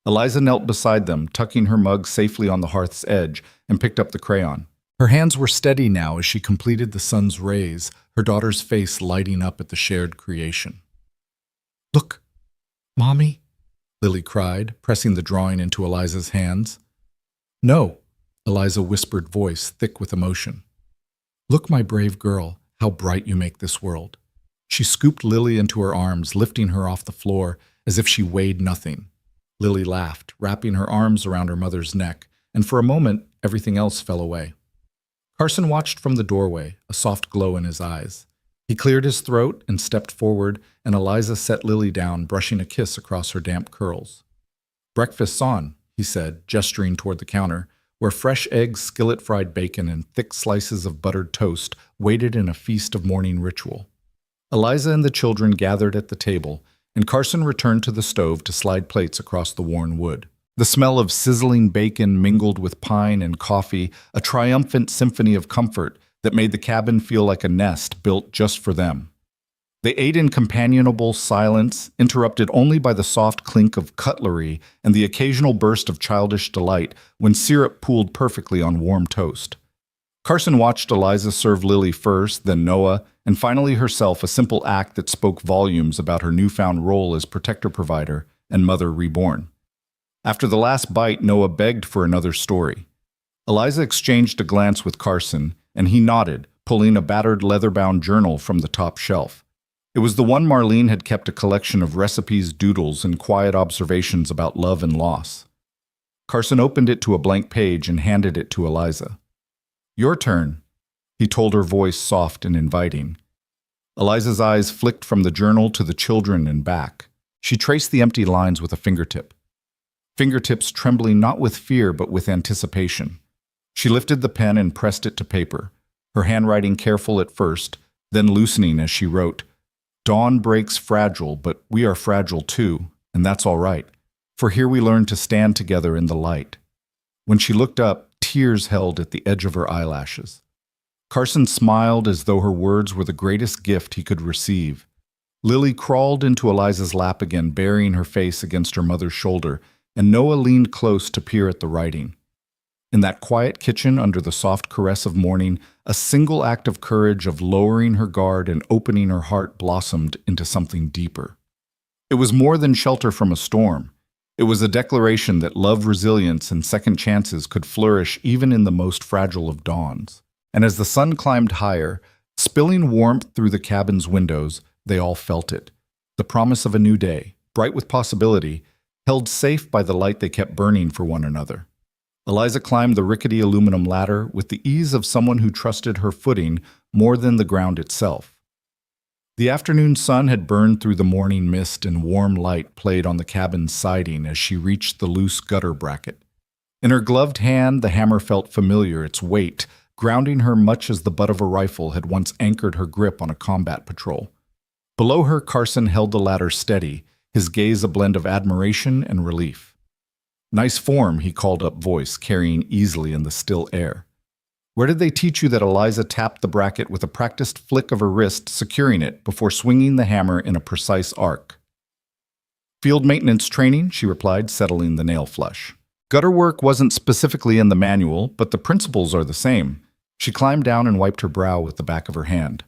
Eliza knelt beside them, tucking her mug safely on the hearth's edge, and picked up the crayon. Her hands were steady now as she completed the sun's rays, her daughter's face lighting up at the shared creation. "Look, Mommy," Lily cried, pressing the drawing into Eliza's hands. "No," Eliza whispered, voice thick with emotion. Look, my brave girl, how bright you make this world. She scooped Lily into her arms, lifting her off the floor as if she weighed nothing. Lily laughed, wrapping her arms around her mother's neck, and for a moment, everything else fell away. Carson watched from the doorway, a soft glow in his eyes. He cleared his throat and stepped forward, and Eliza set Lily down, brushing a kiss across her damp curls. Breakfast's on, he said, gesturing toward the counter, where fresh eggs, skillet-fried bacon, and thick slices of buttered toast waited in a feast of morning ritual. Eliza and the children gathered at the table, and Carson returned to the stove to slide plates across the worn wood. The smell of sizzling bacon mingled with pine and coffee, a triumphant symphony of comfort that made the cabin feel like a nest built just for them. They ate in companionable silence, interrupted only by the soft clink of cutlery and the occasional burst of childish delight when syrup pooled perfectly on warm toast. Carson watched Eliza serve Lily first, then Noah, and finally herself, a simple act that spoke volumes about her newfound role as protector-provider and mother reborn. After the last bite, Noah begged for another story. Eliza exchanged a glance with Carson, and he nodded, pulling a battered leather-bound journal from the top shelf. It was the one Marlene had kept a collection of recipes, doodles, and quiet observations about love and loss. Carson opened it to a blank page and handed it to Eliza. Your turn, he told her, voice soft and inviting. Eliza's eyes flicked from the journal to the children and back. She traced the empty lines with a fingertip. Fingertips trembling not with fear but with anticipation. She lifted the pen and pressed it to paper, her handwriting careful at first, then loosening as she wrote, Dawn breaks fragile, but we are fragile too, and that's all right, for here we learn to stand together in the light. When she looked up, tears held at the edge of her eyelashes. Carson smiled as though her words were the greatest gift he could receive. Lily crawled into Eliza's lap again, burying her face against her mother's shoulder, and Noah leaned close to peer at the writing. In that quiet kitchen under the soft caress of morning, a single act of courage of lowering her guard and opening her heart blossomed into something deeper. It was more than shelter from a storm. It was a declaration that love, resilience, and second chances could flourish even in the most fragile of dawns. And as the sun climbed higher, spilling warmth through the cabin's windows, they all felt it. The promise of a new day, bright with possibility, held safe by the light they kept burning for one another. Eliza climbed the rickety aluminum ladder with the ease of someone who trusted her footing more than the ground itself. The afternoon sun had burned through the morning mist, and warm light played on the cabin's siding as she reached the loose gutter bracket. In her gloved hand, the hammer felt familiar, its weight grounding her much as the butt of a rifle had once anchored her grip on a combat patrol. Below her, Carson held the ladder steady, his gaze a blend of admiration and relief. Nice form, he called up, voice carrying easily in the still air. Where did they teach you that Eliza tapped the bracket with a practiced flick of her wrist, securing it before swinging the hammer in a precise arc? Field maintenance training, she replied, settling the nail flush. Gutter work wasn't specifically in the manual, but the principles are the same. She climbed down and wiped her brow with the back of her hand.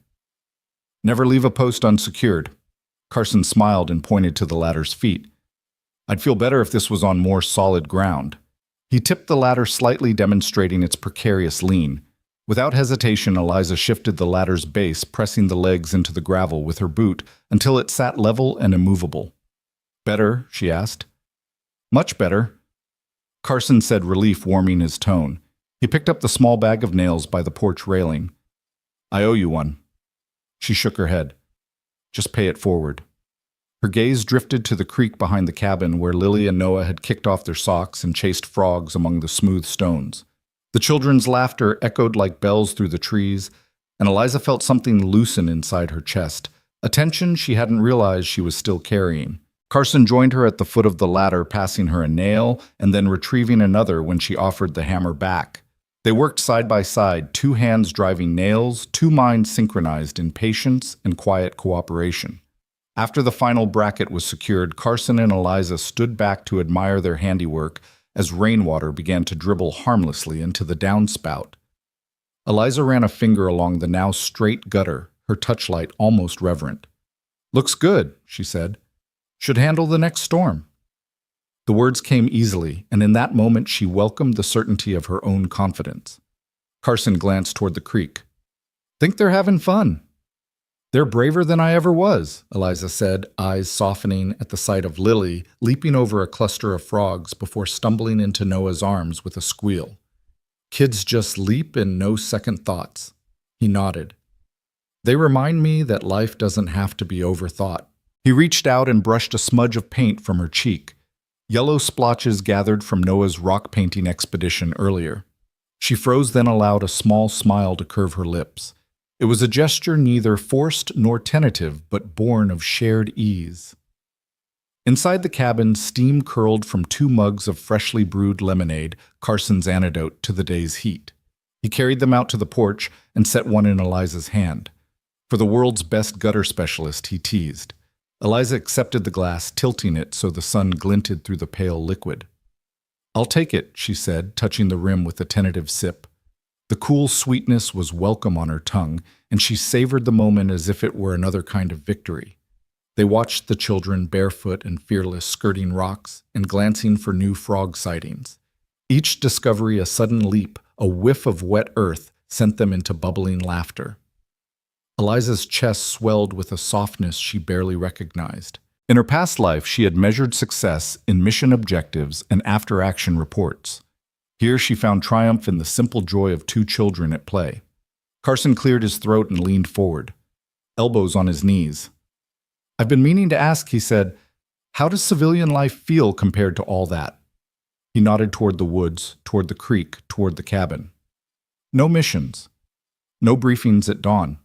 Never leave a post unsecured. Carson smiled and pointed to the ladder's feet. I'd feel better if this was on more solid ground. He tipped the ladder slightly, demonstrating its precarious lean. Without hesitation, Eliza shifted the ladder's base, pressing the legs into the gravel with her boot until it sat level and immovable. Better? She asked. Much better. Carson said, relief warming his tone. He picked up the small bag of nails by the porch railing. I owe you one. She shook her head. Just pay it forward. Her gaze drifted to the creek behind the cabin where Lily and Noah had kicked off their socks and chased frogs among the smooth stones. The children's laughter echoed like bells through the trees, and Eliza felt something loosen inside her chest, a tension she hadn't realized she was still carrying. Carson joined her at the foot of the ladder, passing her a nail and then retrieving another when she offered the hammer back. They worked side by side, two hands driving nails, two minds synchronized in patience and quiet cooperation. After the final bracket was secured, Carson and Eliza stood back to admire their handiwork as rainwater began to dribble harmlessly into the downspout. Eliza ran a finger along the now straight gutter, her touchlight almost reverent. Looks good, she said. Should handle the next storm. The words came easily, and in that moment she welcomed the certainty of her own confidence. Carson glanced toward the creek. Think they're having fun. They're braver than I ever was, Eliza said, eyes softening at the sight of Lily leaping over a cluster of frogs before stumbling into Noah's arms with a squeal. Kids just leap in no second thoughts. He nodded. They remind me that life doesn't have to be overthought. He reached out and brushed a smudge of paint from her cheek. Yellow splotches gathered from Noah's rock painting expedition earlier. She froze, then allowed a small smile to curve her lips. It was a gesture neither forced nor tentative, but born of shared ease. Inside the cabin, steam curled from 2 mugs of freshly brewed lemonade, Carson's antidote to the day's heat. He carried them out to the porch and set one in Eliza's hand. For the world's best gutter specialist, he teased. Eliza accepted the glass, tilting it so the sun glinted through the pale liquid. I'll take it, she said, touching the rim with a tentative sip. The cool sweetness was welcome on her tongue, and she savored the moment as if it were another kind of victory. They watched the children, barefoot and fearless, skirting rocks and glancing for new frog sightings. Each discovery a sudden leap, a whiff of wet earth, sent them into bubbling laughter. Eliza's chest swelled with a softness she barely recognized. In her past life, she had measured success in mission objectives and after-action reports. Here she found triumph in the simple joy of 2 children at play. Carson cleared his throat and leaned forward, elbows on his knees. I've been meaning to ask, he said, how does civilian life feel compared to all that? He nodded toward the woods, toward the creek, toward the cabin. No missions. No briefings at dawn.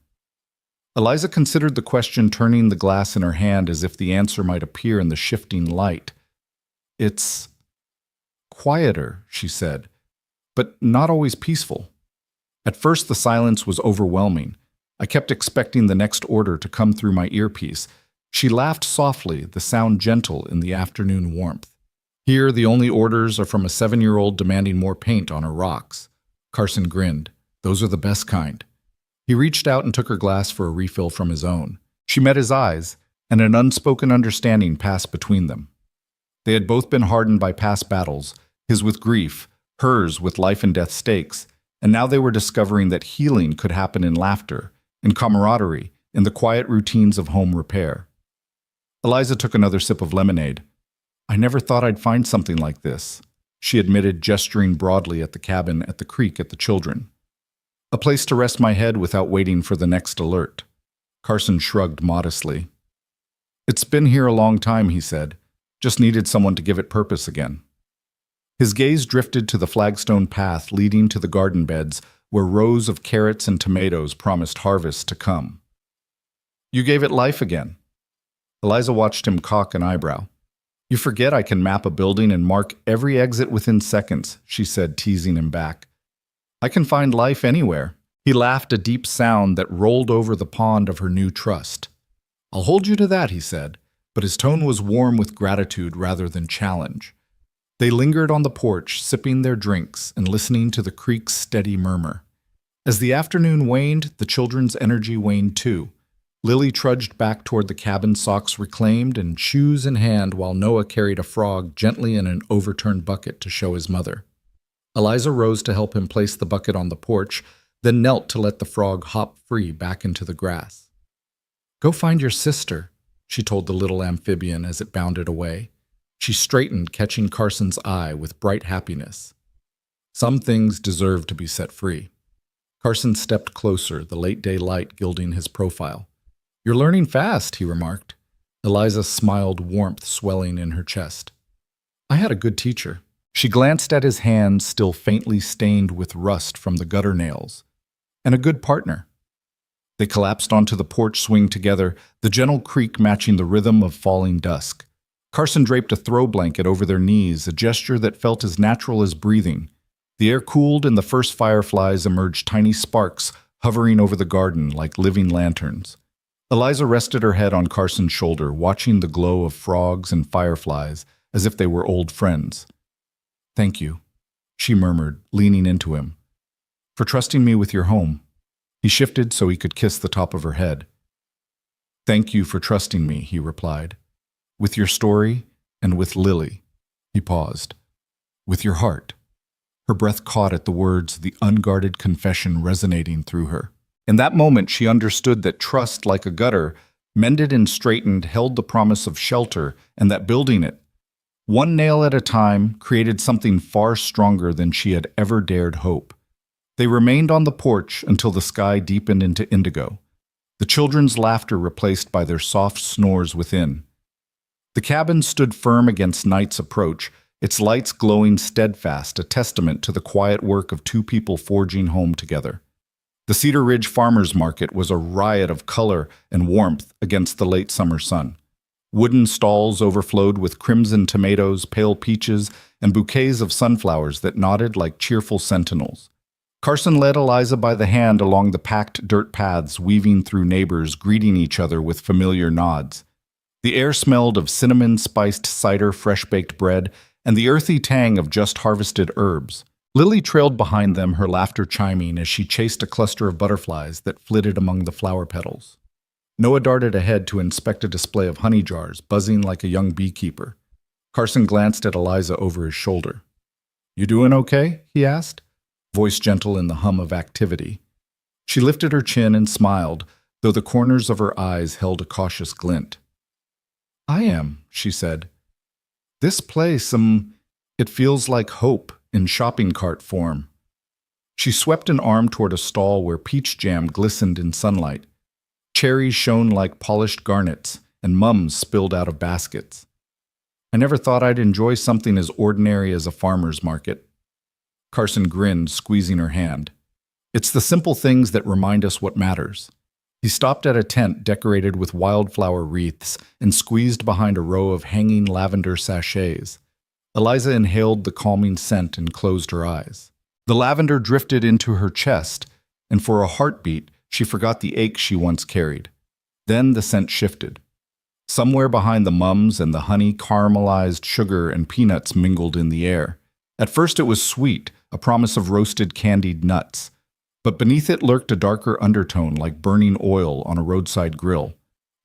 Eliza considered the question, turning the glass in her hand as if the answer might appear in the shifting light. It's quieter, she said, but not always peaceful. At first the silence was overwhelming. I kept expecting the next order to come through my earpiece. She laughed softly, the sound gentle in the afternoon warmth. Here the only orders are from a 7-year-old demanding more paint on her rocks. Carson grinned. Those are the best kind. He reached out and took her glass for a refill from his own. She met his eyes, and an unspoken understanding passed between them. They had both been hardened by past battles, his with grief, hers with life and death stakes, and now they were discovering that healing could happen in laughter, in camaraderie, in the quiet routines of home repair. Eliza took another sip of lemonade. I never thought I'd find something like this, she admitted, gesturing broadly at the cabin, at the creek, at the children. A place to rest my head without waiting for the next alert. Carson shrugged modestly. It's been here a long time, he said. Just needed someone to give it purpose again. His gaze drifted to the flagstone path leading to the garden beds, where rows of carrots and tomatoes promised harvests to come. You gave it life again. Eliza watched him cock an eyebrow. You forget I can map a building and mark every exit within seconds, she said, teasing him back. I can find life anywhere. He laughed, a deep sound that rolled over the pond of her new trust. I'll hold you to that, he said, but his tone was warm with gratitude rather than challenge. They lingered on the porch, sipping their drinks and listening to the creek's steady murmur. As the afternoon waned, the children's energy waned too. Lily trudged back toward the cabin, socks reclaimed and shoes in hand, while Noah carried a frog gently in an overturned bucket to show his mother. Eliza rose to help him place the bucket on the porch, then knelt to let the frog hop free back into the grass. Go find your sister, she told the little amphibian as it bounded away. She straightened, catching Carson's eye with bright happiness. Some things deserve to be set free. Carson stepped closer, the late-day light gilding his profile. You're learning fast, he remarked. Eliza smiled, warmth swelling in her chest. I had a good teacher. She glanced at his hands, still faintly stained with rust from the gutter nails. And a good partner. They collapsed onto the porch swing together, the gentle creak matching the rhythm of falling dusk. Carson draped a throw blanket over their knees, a gesture that felt as natural as breathing. The air cooled and the first fireflies emerged, tiny sparks hovering over the garden like living lanterns. Eliza rested her head on Carson's shoulder, watching the glow of frogs and fireflies as if they were old friends. Thank you, she murmured, leaning into him, for trusting me with your home. He shifted so he could kiss the top of her head. Thank you for trusting me, he replied, with your story and with Lily. He paused. With your heart. Her breath caught at the words, the unguarded confession resonating through her. In that moment, she understood that trust, like a gutter, mended and straightened, held the promise of shelter, and that building it, one nail at a time, created something far stronger than she had ever dared hope. They remained on the porch until the sky deepened into indigo, the children's laughter replaced by their soft snores within. The cabin stood firm against night's approach, its lights glowing steadfast, a testament to the quiet work of two people forging home together. The Cedar Ridge Farmers Market was a riot of color and warmth against the late summer sun. Wooden stalls overflowed with crimson tomatoes, pale peaches, and bouquets of sunflowers that nodded like cheerful sentinels. Carson led Eliza by the hand along the packed dirt paths, weaving through neighbors, greeting each other with familiar nods. The air smelled of cinnamon-spiced cider, fresh-baked bread, and the earthy tang of just-harvested herbs. Lily trailed behind them, her laughter chiming as she chased a cluster of butterflies that flitted among the flower petals. Noah darted ahead to inspect a display of honey jars, buzzing like a young beekeeper. Carson glanced at Eliza over his shoulder. "You doing okay?" he asked, voice gentle in the hum of activity. She lifted her chin and smiled, though the corners of her eyes held a cautious glint. "I am," she said. "This place, it feels like hope in shopping cart form." She swept an arm toward a stall where peach jam glistened in sunlight. Cherries shone like polished garnets, and mums spilled out of baskets. "I never thought I'd enjoy something as ordinary as a farmer's market." Carson grinned, squeezing her hand. "It's the simple things that remind us what matters." He stopped at a tent decorated with wildflower wreaths and squeezed behind a row of hanging lavender sachets. Eliza inhaled the calming scent and closed her eyes. The lavender drifted into her chest, and for a heartbeat, she forgot the ache she once carried. Then the scent shifted. Somewhere behind the mums and the honey, caramelized sugar and peanuts mingled in the air. At first it was sweet, a promise of roasted candied nuts. But beneath it lurked a darker undertone like burning oil on a roadside grill.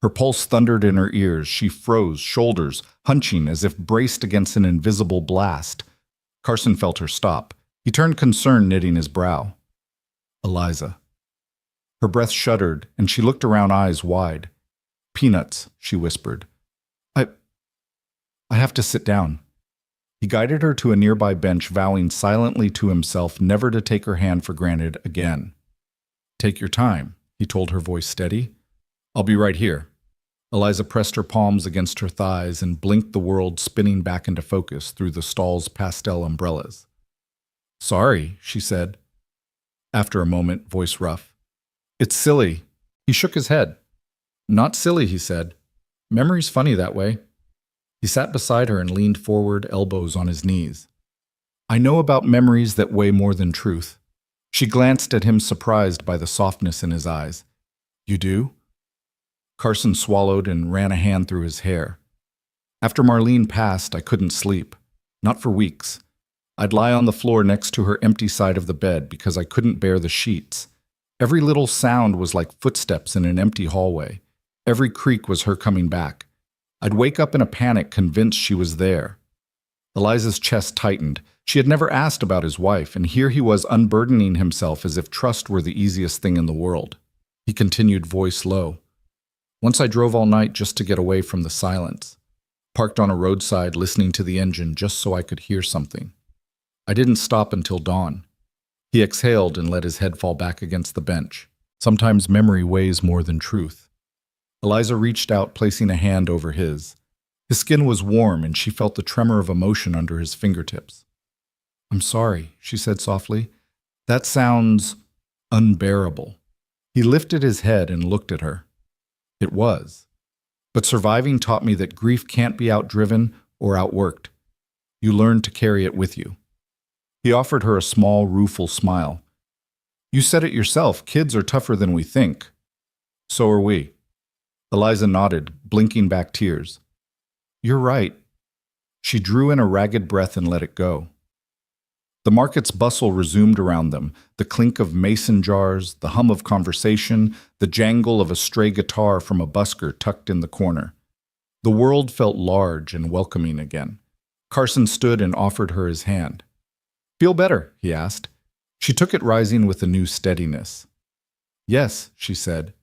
Her pulse thundered in her ears. She froze, shoulders hunching as if braced against an invisible blast. Carson felt her stop. He turned concern knitting his brow. "Eliza." Her breath shuddered, and she looked around, eyes wide. "Peanuts," she whispered. I have to sit down." He guided her to a nearby bench, vowing silently to himself never to take her hand for granted again. "Take your time," he told her, voice steady. "I'll be right here." Eliza pressed her palms against her thighs and blinked, the world spinning back into focus through the stall's pastel umbrellas. "Sorry," she said. After a moment, voice rough. "It's silly." He shook his head. "Not silly," he said. "Memory's funny that way." He sat beside her and leaned forward, elbows on his knees. "I know about memories that weigh more than truth." She glanced at him, surprised by the softness in his eyes. "You do?" Carson swallowed and ran a hand through his hair. "After Marlene passed, I couldn't sleep. Not for weeks. I'd lie on the floor next to her empty side of the bed because I couldn't bear the sheets. Every little sound was like footsteps in an empty hallway. Every creak was her coming back. I'd wake up in a panic, convinced she was there." Eliza's chest tightened. She had never asked about his wife, and here he was unburdening himself as if trust were the easiest thing in the world. He continued, voice low. "Once I drove all night just to get away from the silence. Parked on a roadside, listening to the engine just so I could hear something. I didn't stop until dawn." He exhaled and let his head fall back against the bench. Sometimes memory weighs more than truth. Eliza reached out, placing a hand over his. His skin was warm, and she felt the tremor of emotion under his fingertips. "I'm sorry," she said softly. "That sounds unbearable." He lifted his head and looked at her. "It was. But surviving taught me that grief can't be outdriven or outworked. You learn to carry it with you." He offered her a small, rueful smile. "You said it yourself, kids are tougher than we think." "So are we." Eliza nodded, blinking back tears. "You're right." She drew in a ragged breath and let it go. The market's bustle resumed around them, the clink of mason jars, the hum of conversation, the jangle of a stray guitar from a busker tucked in the corner. The world felt large and welcoming again. Carson stood and offered her his hand. "Feel better?" he asked. She took it, rising with a new steadiness. "Yes," she said.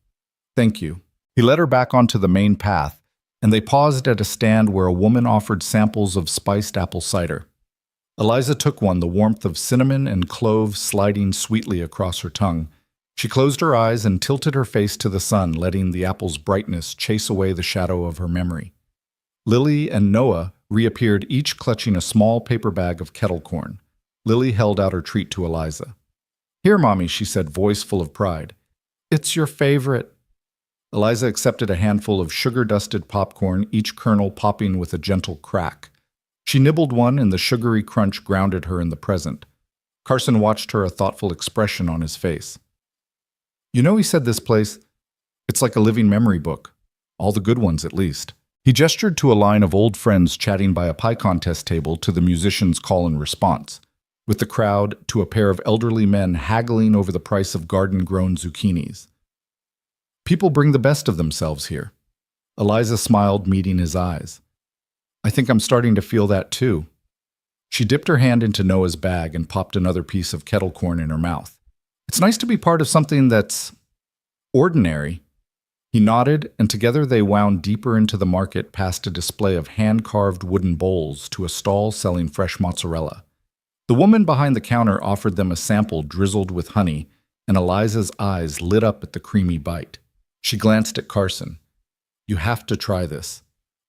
"Thank you." He led her back onto the main path, and they paused at a stand where a woman offered samples of spiced apple cider. Eliza took one, the warmth of cinnamon and clove sliding sweetly across her tongue. She closed her eyes and tilted her face to the sun, letting the apple's brightness chase away the shadow of her memory. Lily and Noah reappeared, each clutching a small paper bag of kettle corn. Lily held out her treat to Eliza. "Here, Mommy," she said, voice full of pride. "It's your favorite." Eliza accepted a handful of sugar-dusted popcorn, each kernel popping with a gentle crack. She nibbled one, and the sugary crunch grounded her in the present. Carson watched her, a thoughtful expression on his face. "You know," he said, "this place, it's like a living memory book. All the good ones, at least." He gestured to a line of old friends chatting by a pie contest table, to the musicians' call and response, with the crowd to a pair of elderly men haggling over the price of garden-grown zucchinis. "People bring the best of themselves here." Eliza smiled, meeting his eyes. "I think I'm starting to feel that too." She dipped her hand into Noah's bag and popped another piece of kettle corn in her mouth. "It's nice to be part of something that's ordinary." He nodded, and together they wound deeper into the market, past a display of hand-carved wooden bowls to a stall selling fresh mozzarella. The woman behind the counter offered them a sample drizzled with honey, and Eliza's eyes lit up at the creamy bite. She glanced at Carson. "You have to try this."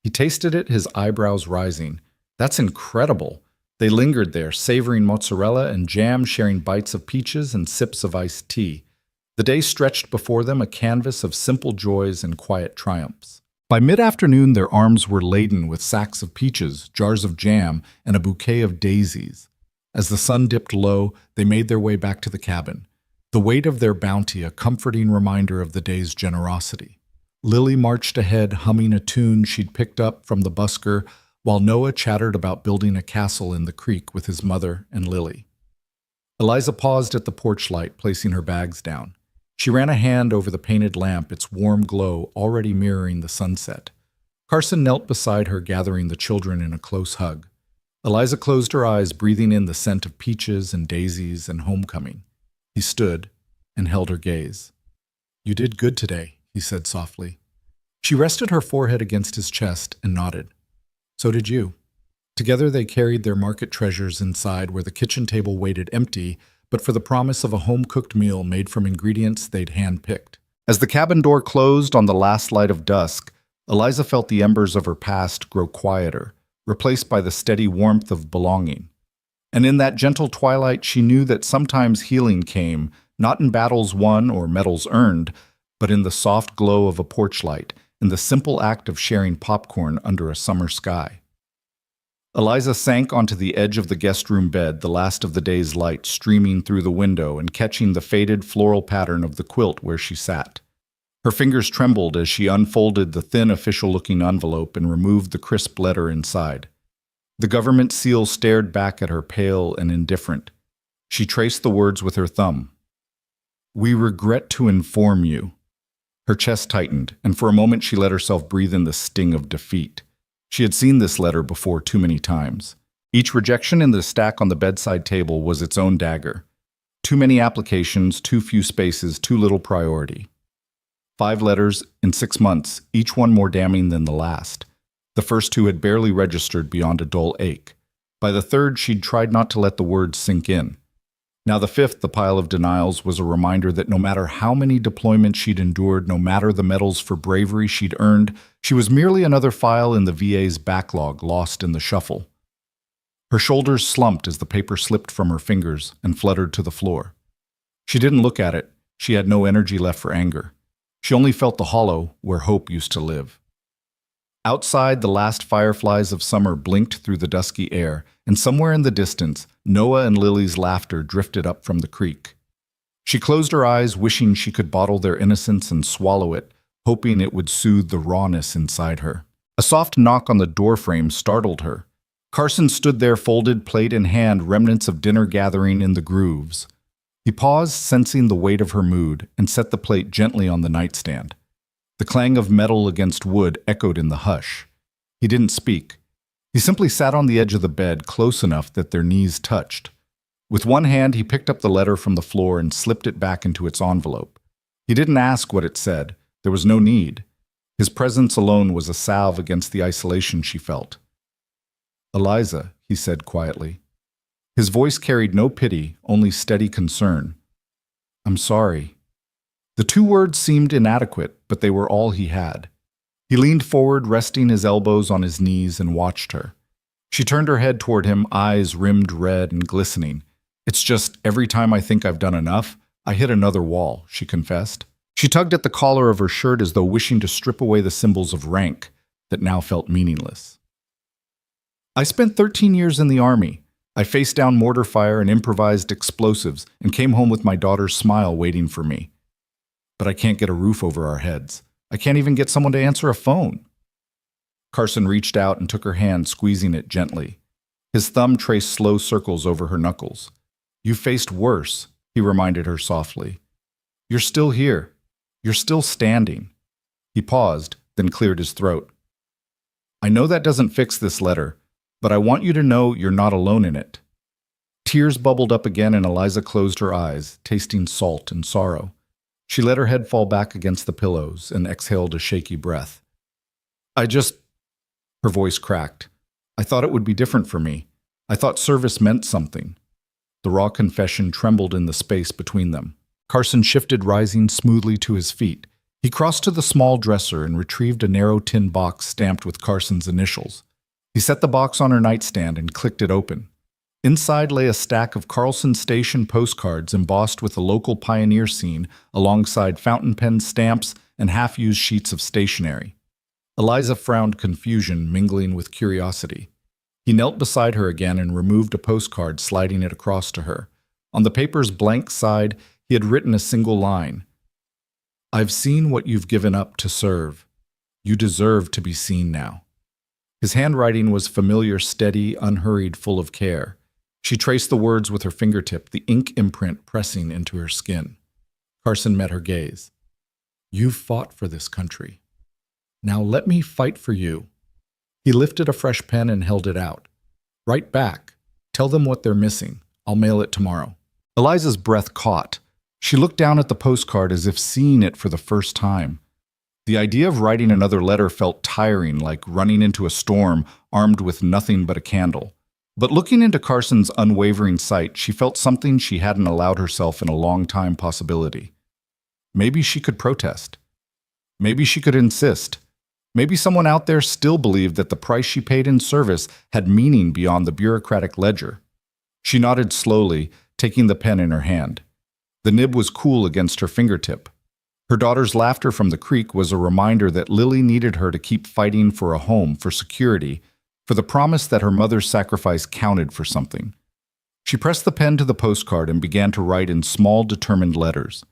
He tasted it, his eyebrows rising. "That's incredible." They lingered there, savoring mozzarella and jam, sharing bites of peaches and sips of iced tea. The day stretched before them, a canvas of simple joys and quiet triumphs. By mid-afternoon, their arms were laden with sacks of peaches, jars of jam, and a bouquet of daisies. As the sun dipped low, they made their way back to the cabin. The weight of their bounty, a comforting reminder of the day's generosity. Lily marched ahead, humming a tune she'd picked up from the busker, while Noah chattered about building a castle in the creek with his mother and Lily. Eliza paused at the porch light, placing her bags down. She ran a hand over the painted lamp, its warm glow already mirroring the sunset. Carson knelt beside her, gathering the children in a close hug. Eliza closed her eyes, breathing in the scent of peaches and daisies and homecoming. He stood and held her gaze. "You did good today," he said softly. She rested her forehead against his chest and nodded. "So did you." Together they carried their market treasures inside, where the kitchen table waited empty, but for the promise of a home-cooked meal made from ingredients they'd hand-picked. As the cabin door closed on the last light of dusk, Eliza felt the embers of her past grow quieter, replaced by the steady warmth of belonging. And in that gentle twilight, she knew that sometimes healing came, not in battles won or medals earned, but in the soft glow of a porch light, in the simple act of sharing popcorn under a summer sky. Eliza sank onto the edge of the guest room bed, the last of the day's light streaming through the window and catching the faded floral pattern of the quilt where she sat. Her fingers trembled as she unfolded the thin official-looking envelope and removed the crisp letter inside. The government seal stared back at her, pale and indifferent. She traced the words with her thumb. "We regret to inform you." Her chest tightened, and for a moment she let herself breathe in the sting of defeat. She had seen this letter before too many times. Each rejection in the stack on the bedside table was its own dagger. Too many applications, too few spaces, too little priority. 5 letters in 6 months, each one more damning than the last. The first 2 had barely registered beyond a dull ache. By the third, she'd tried not to let the words sink in. Now the 5th, the pile of denials, was a reminder that no matter how many deployments she'd endured, no matter the medals for bravery she'd earned, she was merely another file in the VA's backlog, lost in the shuffle. Her shoulders slumped as the paper slipped from her fingers and fluttered to the floor. She didn't look at it. She had no energy left for anger. She only felt the hollow where hope used to live. Outside, the last fireflies of summer blinked through the dusky air, and somewhere in the distance, Noah and Lily's laughter drifted up from the creek. She closed her eyes, wishing she could bottle their innocence and swallow it, hoping it would soothe the rawness inside her. A soft knock on the doorframe startled her. Carson stood there, folded plate in hand, remnants of dinner gathering in the grooves. He paused, sensing the weight of her mood, and set the plate gently on the nightstand. The clang of metal against wood echoed in the hush. He didn't speak. He simply sat on the edge of the bed, close enough that their knees touched. With one hand, he picked up the letter from the floor and slipped it back into its envelope. He didn't ask what it said. There was no need. His presence alone was a salve against the isolation she felt. "Eliza," he said quietly. His voice carried no pity, only steady concern. "I'm sorry." The two words seemed inadequate, but they were all he had. He leaned forward, resting his elbows on his knees, and watched her. She turned her head toward him, eyes rimmed red and glistening. "It's just, every time I think I've done enough, I hit another wall," she confessed. She tugged at the collar of her shirt as though wishing to strip away the symbols of rank that now felt meaningless. "I spent 13 years in the Army. I faced down mortar fire and improvised explosives and came home with my daughter's smile waiting for me. But I can't get a roof over our heads. I can't even get someone to answer a phone." Carson reached out and took her hand, squeezing it gently. His thumb traced slow circles over her knuckles. "You faced worse," he reminded her softly. "You're still here. You're still standing." He paused, then cleared his throat. "I know that doesn't fix this letter, but I want you to know you're not alone in it." Tears bubbled up again and Eliza closed her eyes, tasting salt and sorrow. She let her head fall back against the pillows and exhaled a shaky breath. Her voice cracked. "I thought it would be different for me. I thought service meant something." The raw confession trembled in the space between them. Carson shifted, rising smoothly to his feet. He crossed to the small dresser and retrieved a narrow tin box stamped with Carson's initials. He set the box on her nightstand and clicked it open. Inside lay a stack of Carlson Station postcards embossed with the local pioneer scene alongside fountain pen stamps and half-used sheets of stationery. Eliza frowned confusion mingling with curiosity. He knelt beside her again and removed a postcard, sliding it across to her. On the paper's blank side, he had written a single line. "I've seen what you've given up to serve. You deserve to be seen now." His handwriting was familiar, steady, unhurried, full of care. She traced the words with her fingertip, the ink imprint pressing into her skin. Carson met her gaze. "You've fought for this country. Now let me fight for you." He lifted a fresh pen and held it out. "Write back. Tell them what they're missing. I'll mail it tomorrow." Eliza's breath caught. She looked down at the postcard as if seeing it for the first time. The idea of writing another letter felt tiring, like running into a storm armed with nothing but a candle. But looking into Carson's unwavering sight, she felt something she hadn't allowed herself in a long time possibility. Maybe she could protest. Maybe she could insist. Maybe someone out there still believed that the price she paid in service had meaning beyond the bureaucratic ledger. She nodded slowly, taking the pen in her hand. The nib was cool against her fingertip. Her daughter's laughter from the creek was a reminder that Lily needed her to keep fighting for a home, for security, for the promise that her mother's sacrifice counted for something. She pressed the pen to the postcard and began to write in small, determined letters.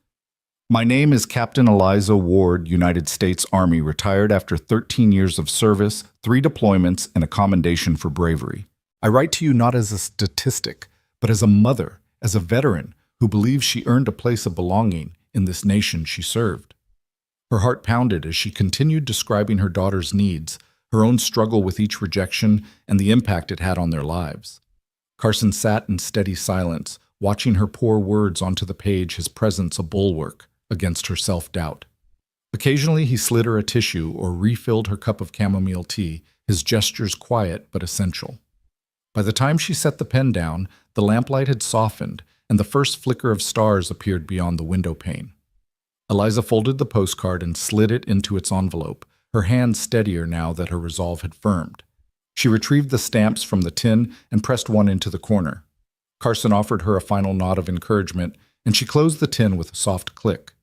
"My name is Captain Eliza Ward, United States Army, retired after 13 years of service, 3 deployments, and a commendation for bravery. I write to you not as a statistic, but as a mother, as a veteran who believes she earned a place of belonging in this nation she served." Her heart pounded as she continued describing her daughter's needs, her own struggle with each rejection, and the impact it had on their lives. Carson sat in steady silence, watching her pour words onto the page, his presence a bulwark against her self-doubt. Occasionally he slid her a tissue or refilled her cup of chamomile tea, his gestures quiet but essential. By the time she set the pen down, the lamplight had softened, and the first flicker of stars appeared beyond the window pane. Eliza folded the postcard and slid it into its envelope, her hand steadier now that her resolve had firmed. She retrieved the stamps from the tin and pressed one into the corner. Carson offered her a final nod of encouragement, and she closed the tin with a soft click.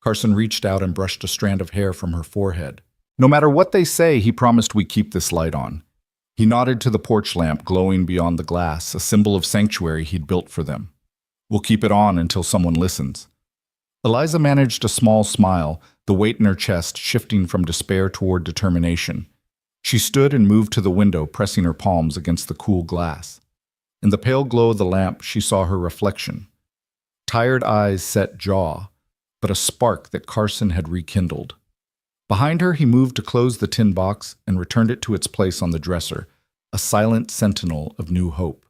Carson reached out and brushed a strand of hair from her forehead. "No matter what they say, he promised we keep this light on." He nodded to the porch lamp glowing beyond the glass, a symbol of sanctuary he'd built for them. "We'll keep it on until someone listens." Eliza managed a small smile, the weight in her chest shifting from despair toward determination. She stood and moved to the window, pressing her palms against the cool glass. In the pale glow of the lamp, she saw her reflection. Tired eyes, set jaw, but a spark that Carson had rekindled. Behind her, he moved to close the tin box and returned it to its place on the dresser, a silent sentinel of new hope.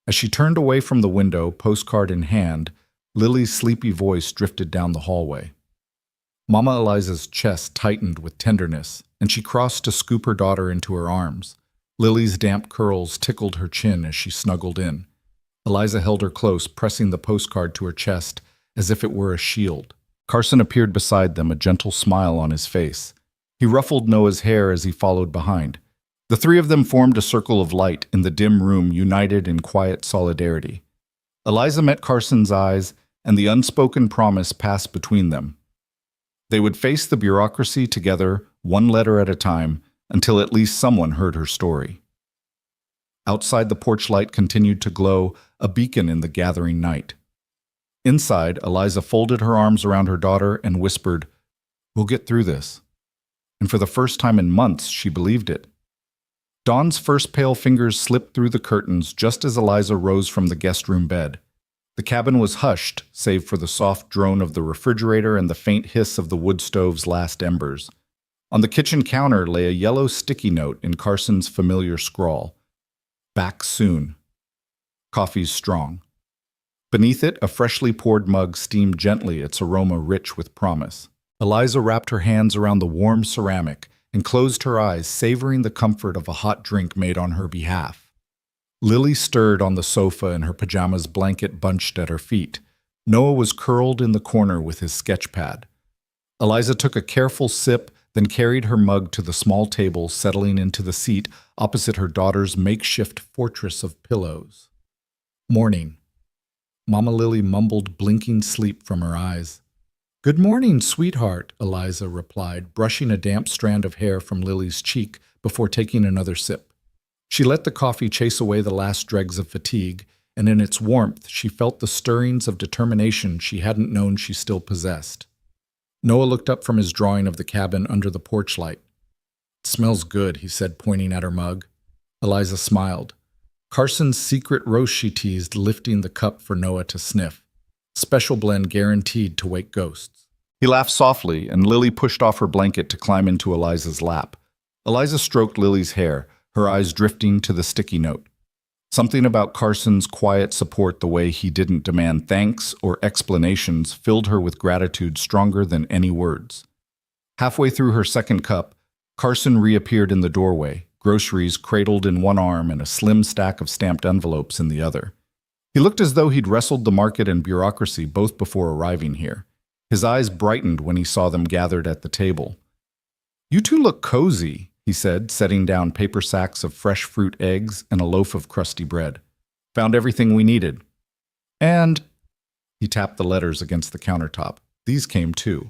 As she turned away from the window, postcard in hand, Lily's sleepy voice drifted down the hallway. Mama Eliza's chest tightened with tenderness, and she crossed to scoop her daughter into her arms. Lily's damp curls tickled her chin as she snuggled in. Eliza held her close, pressing the postcard to her chest as if it were a shield. Carson appeared beside them, a gentle smile on his face. He ruffled Noah's hair as he followed behind. The three of them formed a circle of light in the dim room, united in quiet solidarity. Eliza met Carson's eyes, and the unspoken promise passed between them. They would face the bureaucracy together, one letter at a time, until at least someone heard her story. Outside, the porch light continued to glow, a beacon in the gathering night. Inside, Eliza folded her arms around her daughter and whispered, "We'll get through this." And for the first time in months, she believed it. Dawn's first pale fingers slipped through the curtains just as Eliza rose from the guest room bed. The cabin was hushed, save for the soft drone of the refrigerator and the faint hiss of the wood stove's last embers. On the kitchen counter lay a yellow sticky note in Carson's familiar scrawl. "Back soon. Coffee's strong." Beneath it, a freshly poured mug steamed gently, its aroma rich with promise. Eliza wrapped her hands around the warm ceramic and closed her eyes, savoring the comfort of a hot drink made on her behalf. Lily stirred on the sofa in her pajamas, blanket bunched at her feet. Noah was curled in the corner with his sketch pad. Eliza took a careful sip, then carried her mug to the small table, settling into the seat opposite her daughter's makeshift fortress of pillows. "Morning." Mama Lily mumbled blinking sleep from her eyes. "Good morning, sweetheart," Eliza replied, brushing a damp strand of hair from Lily's cheek before taking another sip. She let the coffee chase away the last dregs of fatigue, and in its warmth she felt the stirrings of determination she hadn't known she still possessed. Noah looked up from his drawing of the cabin under the porch light. "It smells good," he said, pointing at her mug. Eliza smiled. Carson's secret roast, she teased, lifting the cup for Noah to sniff. Special blend guaranteed to wake ghosts. He laughed softly, and Lily pushed off her blanket to climb into Eliza's lap. Eliza stroked Lily's hair, her eyes drifting to the sticky note. Something about Carson's quiet support, the way he didn't demand thanks or explanations, filled her with gratitude stronger than any words. Halfway through her second cup, Carson reappeared in the doorway, groceries cradled in one arm and a slim stack of stamped envelopes in the other. He looked as though he'd wrestled the market and bureaucracy both before arriving here. His eyes brightened when he saw them gathered at the table. "You two look cozy," he said, setting down paper sacks of fresh fruit, eggs, and a loaf of crusty bread. "Found everything we needed." "And—" he tapped the letters against the countertop. "These came too."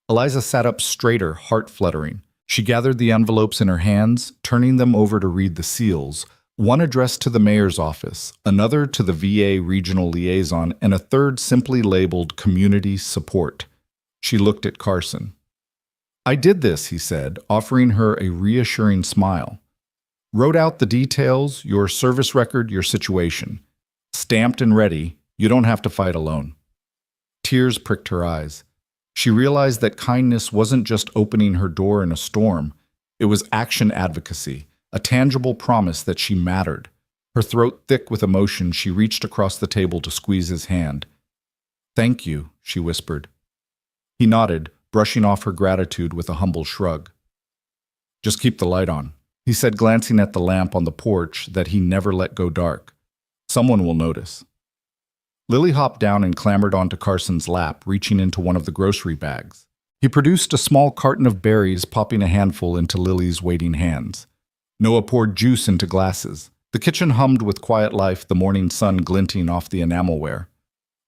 Eliza sat up straighter, heart fluttering. She gathered the envelopes in her hands, turning them over to read the seals, one addressed to the mayor's office, another to the VA regional liaison, and a third simply labeled Community Support. She looked at Carson. "I did this," he said, offering her a reassuring smile. "Wrote out the details, your service record, your situation. Stamped and ready, you don't have to fight alone." Tears pricked her eyes. She realized that kindness wasn't just opening her door in a storm. It was action advocacy, a tangible promise that she mattered. Her throat thick with emotion, she reached across the table to squeeze his hand. "Thank you," she whispered. He nodded, brushing off her gratitude with a humble shrug. "Just keep the light on," he said, glancing at the lamp on the porch that he never let go dark. "Someone will notice." Lily hopped down and clambered onto Carson's lap, reaching into one of the grocery bags. He produced a small carton of berries, popping a handful into Lily's waiting hands. Noah poured juice into glasses. The kitchen hummed with quiet life, the morning sun glinting off the enamelware.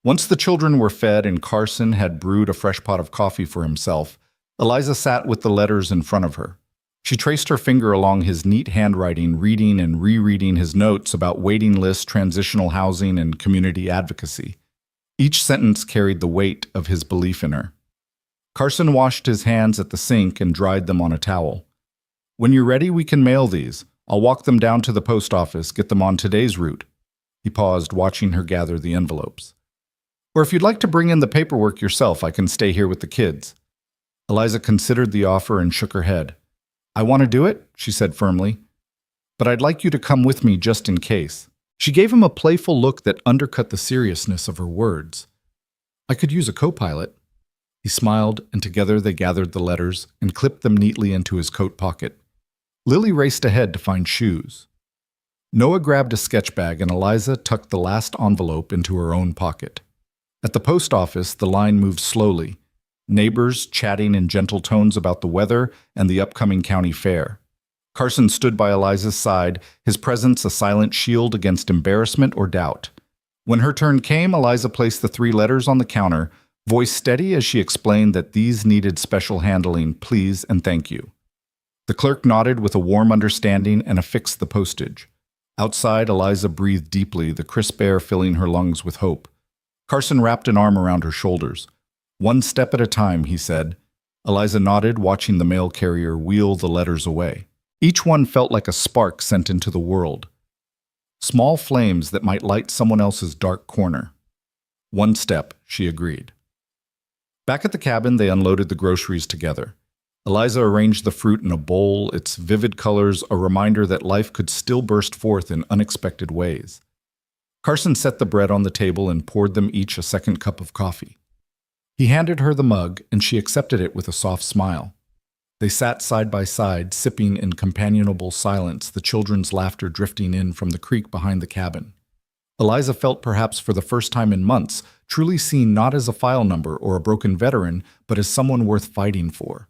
Once the children were fed and Carson had brewed a fresh pot of coffee for himself, Eliza sat with the letters in front of her. She traced her finger along his neat handwriting, reading and rereading his notes about waiting lists, transitional housing, and community advocacy. Each sentence carried the weight of his belief in her. Carson washed his hands at the sink and dried them on a towel. "When you're ready, we can mail these. I'll walk them down to the post office, get them on today's route." He paused, watching her gather the envelopes. "Or if you'd like to bring in the paperwork yourself, I can stay here with the kids." Eliza considered the offer and shook her head. "I want to do it," she said firmly. but I'd like you to come with me just in case. She gave him a playful look that undercut the seriousness of her words. I could use a co-pilot. He smiled, and together they gathered the letters and clipped them neatly into his coat pocket. Lily raced ahead to find shoes. Noah grabbed a sketch bag, and Eliza tucked the last envelope into her own pocket. At the post office, the line moved slowly, neighbors chatting in gentle tones about the weather and the upcoming county fair. Carson stood by Eliza's side, his presence a silent shield against embarrassment or doubt. When her turn came, Eliza placed the 3 letters on the counter, voice steady as she explained that these needed special handling, please and thank you. The clerk nodded with a warm understanding and affixed the postage. Outside, Eliza breathed deeply, the crisp air filling her lungs with hope. Carson wrapped an arm around her shoulders. One step at a time, he said. Eliza nodded, watching the mail carrier wheel the letters away. Each one felt like a spark sent into the world. Small flames that might light someone else's dark corner. One step, she agreed. Back at the cabin, they unloaded the groceries together. Eliza arranged the fruit in a bowl, its vivid colors a reminder that life could still burst forth in unexpected ways. Carson set the bread on the table and poured them each a second cup of coffee. He handed her the mug, and she accepted it with a soft smile. They sat side by side, sipping in companionable silence, the children's laughter drifting in from the creek behind the cabin. Eliza felt perhaps for the first time in months, truly seen not as a file number or a broken veteran, but as someone worth fighting for.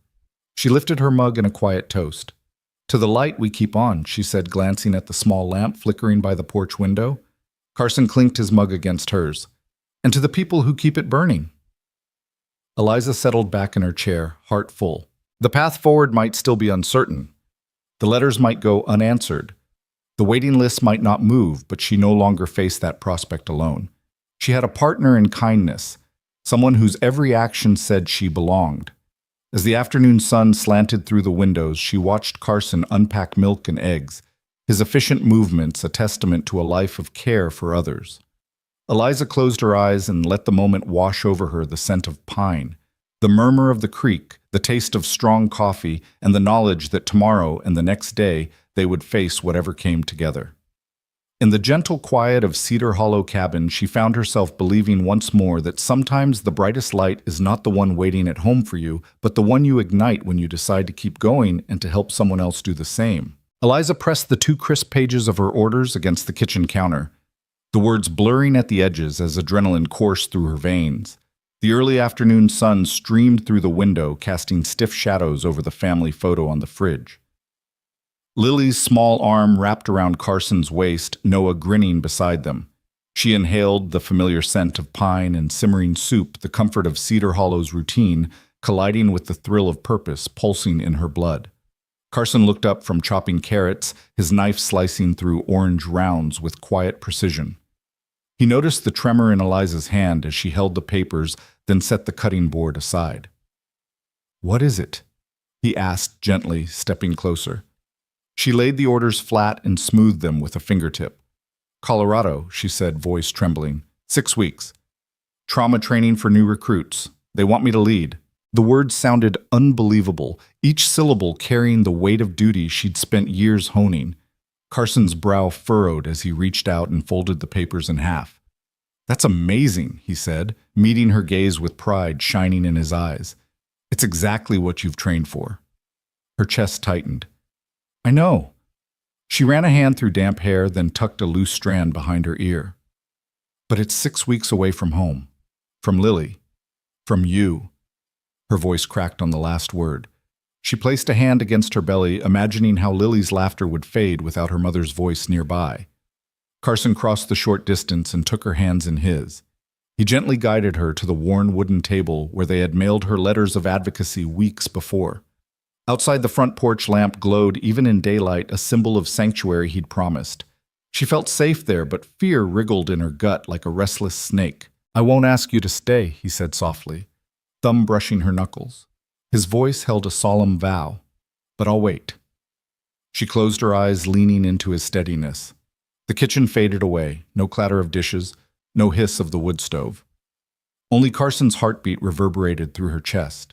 She lifted her mug in a quiet toast. To the light we keep on, she said, glancing at the small lamp flickering by the porch window. Carson clinked his mug against hers. And to the people who keep it burning. Eliza settled back in her chair, heart full. The path forward might still be uncertain. The letters might go unanswered. The waiting list might not move, but she no longer faced that prospect alone. She had a partner in kindness, someone whose every action said she belonged. As the afternoon sun slanted through the windows, she watched Carson unpack milk and eggs, his efficient movements a testament to a life of care for others. Eliza closed her eyes and let the moment wash over her, the scent of pine, the murmur of the creek, the taste of strong coffee, and the knowledge that tomorrow and the next day they would face whatever came together. In the gentle quiet of Cedar Hollow cabin, she found herself believing once more that sometimes the brightest light is not the one waiting at home for you, but the one you ignite when you decide to keep going and to help someone else do the same. Eliza pressed the 2 crisp pages of her orders against the kitchen counter, the words blurring at the edges as adrenaline coursed through her veins. The early afternoon sun streamed through the window, casting stiff shadows over the family photo on the fridge. Lily's small arm wrapped around Carson's waist, Noah grinning beside them. She inhaled the familiar scent of pine and simmering soup, the comfort of Cedar Hollow's routine, colliding with the thrill of purpose pulsing in her blood. Carson looked up from chopping carrots, his knife slicing through orange rounds with quiet precision. He noticed the tremor in Eliza's hand as she held the papers, then set the cutting board aside. "What is it?" he asked gently, stepping closer. She laid the orders flat and smoothed them with a fingertip. "Colorado," she said, voice trembling. 6 weeks. Trauma training for new recruits. They want me to lead." The words sounded unbelievable, each syllable carrying the weight of duty she'd spent years honing. Carson's brow furrowed as he reached out and folded the papers in half. "That's amazing," he said, meeting her gaze with pride shining in his eyes. "It's exactly what you've trained for." Her chest tightened. "I know." She ran a hand through damp hair, then tucked a loose strand behind her ear. "But it's 6 weeks away from home. From Lily. From you." Her voice cracked on the last word. She placed a hand against her belly, imagining how Lily's laughter would fade without her mother's voice nearby. Carson crossed the short distance and took her hands in his. He gently guided her to the worn wooden table where they had mailed her letters of advocacy weeks before. Outside, the front porch lamp glowed even in daylight, a symbol of sanctuary he'd promised. She felt safe there, but fear wriggled in her gut like a restless snake. "I won't ask you to stay," he said softly, thumb brushing her knuckles. His voice held a solemn vow. "But I'll wait." She closed her eyes, leaning into his steadiness. The kitchen faded away, no clatter of dishes, no hiss of the wood stove. Only Carson's heartbeat reverberated through her chest.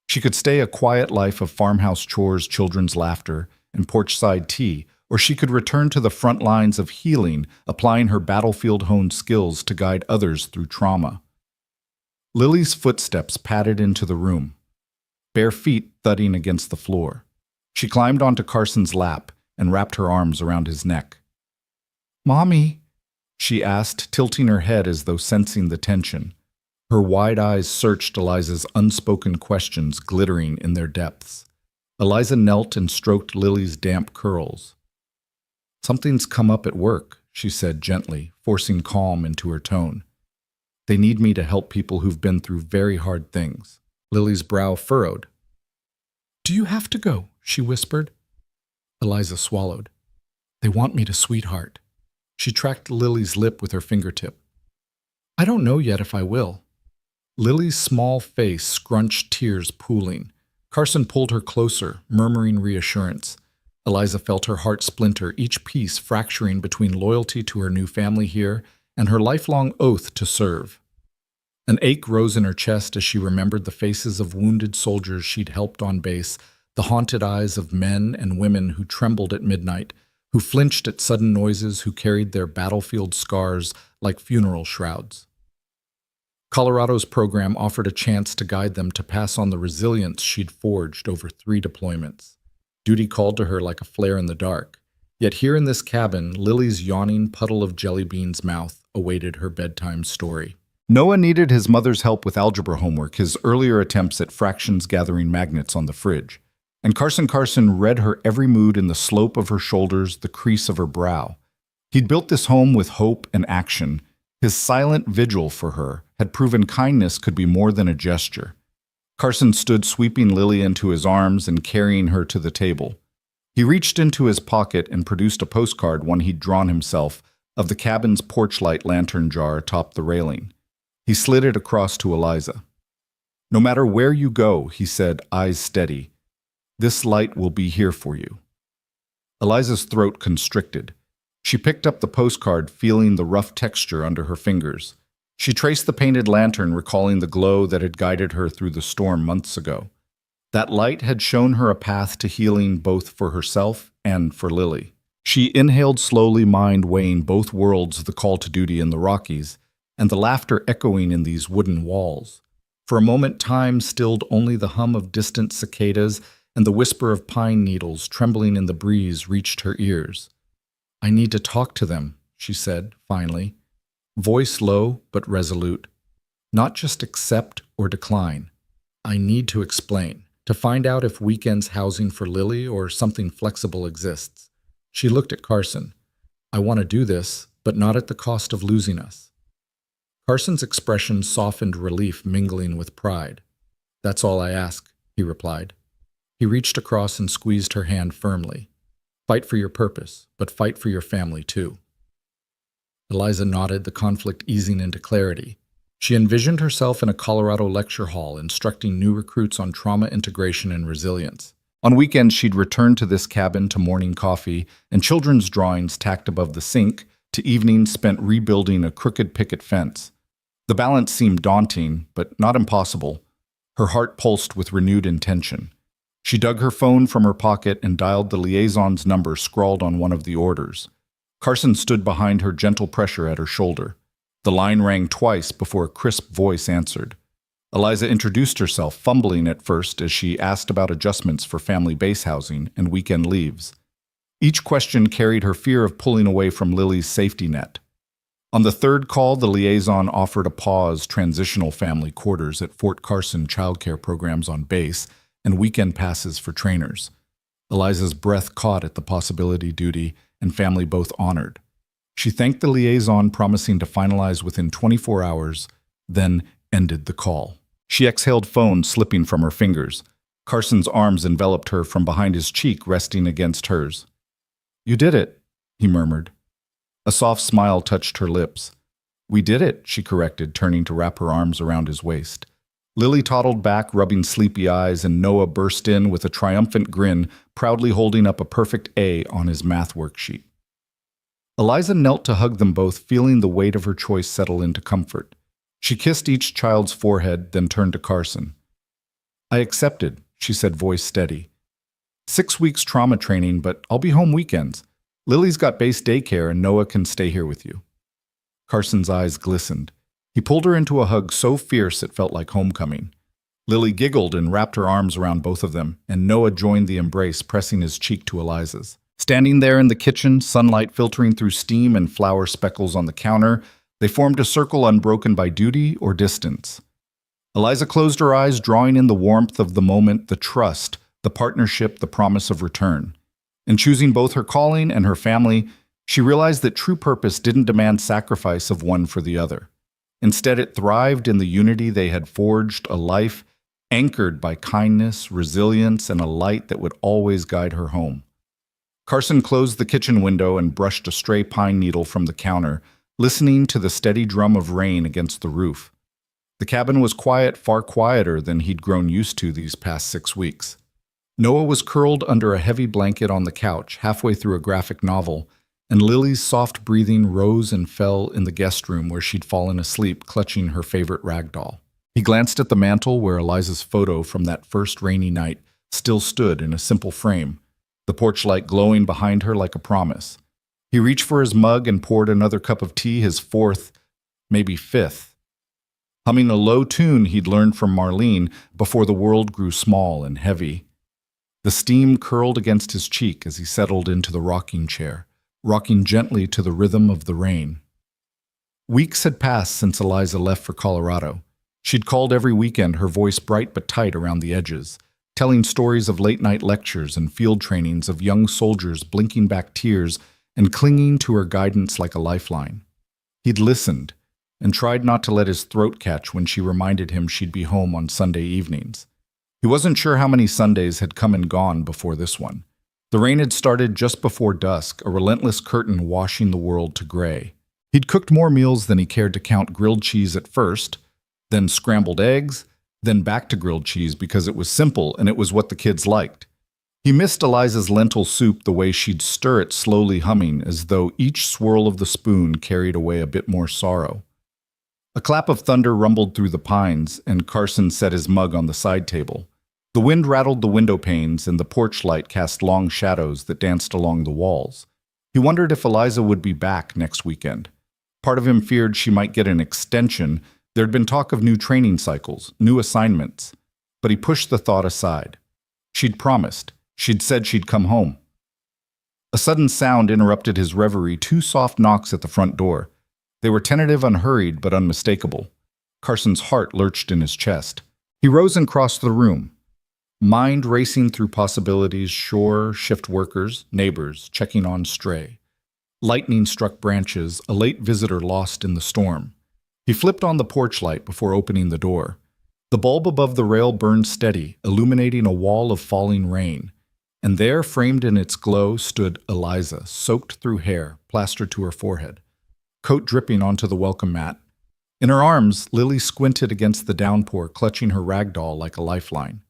She could stay a quiet life of farmhouse chores, children's laughter, and porch-side tea, or she could return to the front lines of healing, applying her battlefield-honed skills to guide others through trauma. Lily's footsteps padded into the room, bare feet thudding against the floor. She climbed onto Carson's lap and wrapped her arms around his neck. "Mommy?" she asked, tilting her head as though sensing the tension. Her wide eyes searched Eliza's unspoken questions, glittering in their depths. Eliza knelt and stroked Lily's damp curls. "Something's come up at work," she said gently, forcing calm into her tone. "They need me to help people who've been through very hard things." Lily's brow furrowed. "Do you have to go?" she whispered. Eliza swallowed. "They want me to, sweetheart." She tracked Lily's lip with her fingertip. "I don't know yet if I will." Lily's small face scrunched, tears pooling. Carson pulled her closer, murmuring reassurance. Eliza felt her heart splinter, each piece fracturing between loyalty to her new family here and her lifelong oath to serve. An ache rose in her chest as she remembered the faces of wounded soldiers she'd helped on base, the haunted eyes of men and women who trembled at midnight, who flinched at sudden noises, who carried their battlefield scars like funeral shrouds. Colorado's program offered a chance to guide them to pass on the resilience she'd forged over 3 deployments. Duty called to her like a flare in the dark. Yet here in this cabin, Lily's yawning puddle of jelly beans' mouth awaited her bedtime story. Noah needed his mother's help with algebra homework, his earlier attempts at fractions gathering magnets on the fridge. And Carson read her every mood in the slope of her shoulders, the crease of her brow. He'd built this home with hope and action. His silent vigil for her had proven kindness could be more than a gesture. Carson stood sweeping Lily into his arms and carrying her to the table. He reached into his pocket and produced a postcard, one he'd drawn himself, of the cabin's porch light lantern jar atop the railing. He slid it across to Eliza. "No matter where you go," he said, eyes steady, "this light will be here for you." Eliza's throat constricted. She picked up the postcard, feeling the rough texture under her fingers. She traced the painted lantern, recalling the glow that had guided her through the storm months ago. That light had shown her a path to healing both for herself and for Lily. She inhaled slowly, mind weighing both worlds, the call to duty in the Rockies, and the laughter echoing in these wooden walls. For a moment, time stilled. Only the hum of distant cicadas and the whisper of pine needles trembling in the breeze reached her ears. "I need to talk to them," she said, finally, voice low but resolute. "Not just accept or decline. I need to explain, to find out if weekends housing for Lily or something flexible exists." She looked at Carson. "I want to do this, but not at the cost of losing us." Carson's expression softened relief mingling with pride. "That's all I ask," he replied. He reached across and squeezed her hand firmly. "Fight for your purpose, but fight for your family too." Eliza nodded, the conflict easing into clarity. She envisioned herself in a Colorado lecture hall, instructing new recruits on trauma integration and resilience. On weekends, she'd return to this cabin to morning coffee and children's drawings tacked above the sink, to evenings spent rebuilding a crooked picket fence. The balance seemed daunting, but not impossible. Her heart pulsed with renewed intention. She dug her phone from her pocket and dialed the liaison's number scrawled on one of the orders. Carson stood behind her, gentle pressure at her shoulder. The line rang twice before a crisp voice answered. Eliza introduced herself, fumbling at first as she asked about adjustments for family base housing and weekend leaves. Each question carried her fear of pulling away from Lily's safety net. On the third call, the liaison offered a pause, transitional family quarters at Fort Carson childcare programs on base, and weekend passes for trainers. Eliza's breath caught at the possibility duty and family both honored. She thanked the liaison, promising to finalize within 24 hours, then ended the call. She exhaled, phone slipping from her fingers. Carson's arms enveloped her from behind his cheek, resting against hers. "You did it," he murmured. A soft smile touched her lips. "We did it," she corrected, turning to wrap her arms around his waist. Lily toddled back, rubbing sleepy eyes, and Noah burst in with a triumphant grin, proudly holding up a perfect A on his math worksheet. Eliza knelt to hug them both, feeling the weight of her choice settle into comfort. She kissed each child's forehead, then turned to Carson. "I accepted," she said, voice steady. 6 weeks trauma training, but I'll be home weekends. Lily's got base daycare and Noah can stay here with you. Carson's eyes glistened. He pulled her into a hug so fierce it felt like homecoming. Lily giggled and wrapped her arms around both of them, and Noah joined the embrace, pressing his cheek to Eliza's. Standing there in the kitchen, sunlight filtering through steam and flour speckles on the counter, they formed a circle unbroken by duty or distance. Eliza closed her eyes, drawing in the warmth of the moment, the trust, the partnership, the promise of return. In choosing both her calling and her family, she realized that true purpose didn't demand sacrifice of one for the other. Instead, it thrived in the unity they had forged, a life anchored by kindness, resilience, and a light that would always guide her home. Carson closed the kitchen window and brushed a stray pine needle from the counter, listening to the steady drum of rain against the roof. The cabin was quiet, far quieter than he'd grown used to these past 6 weeks. Noah was curled under a heavy blanket on the couch, halfway through a graphic novel, and Lily's soft breathing rose and fell in the guest room where she'd fallen asleep, clutching her favorite rag doll. He glanced at the mantel where Eliza's photo from that first rainy night still stood in a simple frame, the porch light glowing behind her like a promise. He reached for his mug and poured another cup of tea, his fourth, maybe fifth. Humming a low tune he'd learned from Marlene before the world grew small and heavy. The steam curled against his cheek as he settled into the rocking chair, rocking gently to the rhythm of the rain. Weeks had passed since Eliza left for Colorado. She'd called every weekend, her voice bright but tight around the edges, telling stories of late-night lectures and field trainings of young soldiers blinking back tears and clinging to her guidance like a lifeline. He'd listened and tried not to let his throat catch when she reminded him she'd be home on Sunday evenings. He wasn't sure how many Sundays had come and gone before this one. The rain had started just before dusk, a relentless curtain washing the world to gray. He'd cooked more meals than he cared to count, grilled cheese at first, then scrambled eggs, then back to grilled cheese because it was simple and it was what the kids liked. He missed Eliza's lentil soup, the way she'd stir it slowly humming, as though each swirl of the spoon carried away a bit more sorrow. A clap of thunder rumbled through the pines, and Carson set his mug on the side table. The wind rattled the window panes, and the porch light cast long shadows that danced along the walls. He wondered if Eliza would be back next weekend. Part of him feared she might get an extension. There'd been talk of new training cycles, new assignments, but he pushed the thought aside. She'd promised. She'd said she'd come home. A sudden sound interrupted his reverie, 2 soft knocks at the front door. They were tentative, unhurried, but unmistakable. Carson's heart lurched in his chest. He rose and crossed the room, mind racing through possibilities, shore, shift workers, neighbors, checking on stray. Lightning struck branches, a late visitor lost in the storm. He flipped on the porch light before opening the door. The bulb above the rail burned steady, illuminating a wall of falling rain. And there, framed in its glow, stood Eliza, soaked through hair, plastered to her forehead, coat dripping onto the welcome mat. In her arms, Lily squinted against the downpour, clutching her rag doll like a lifeline.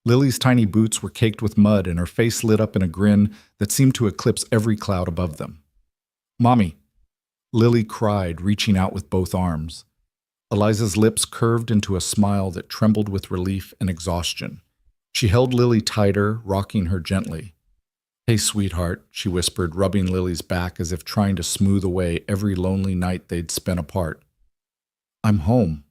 Lily's tiny boots were caked with mud, and her face lit up in a grin that seemed to eclipse every cloud above them. "Mommy," Lily cried, reaching out with both arms. Eliza's lips curved into a smile that trembled with relief and exhaustion. She held Lily tighter, rocking her gently. "Hey, sweetheart," she whispered, rubbing Lily's back as if trying to smooth away every lonely night they'd spent apart. "I'm home,"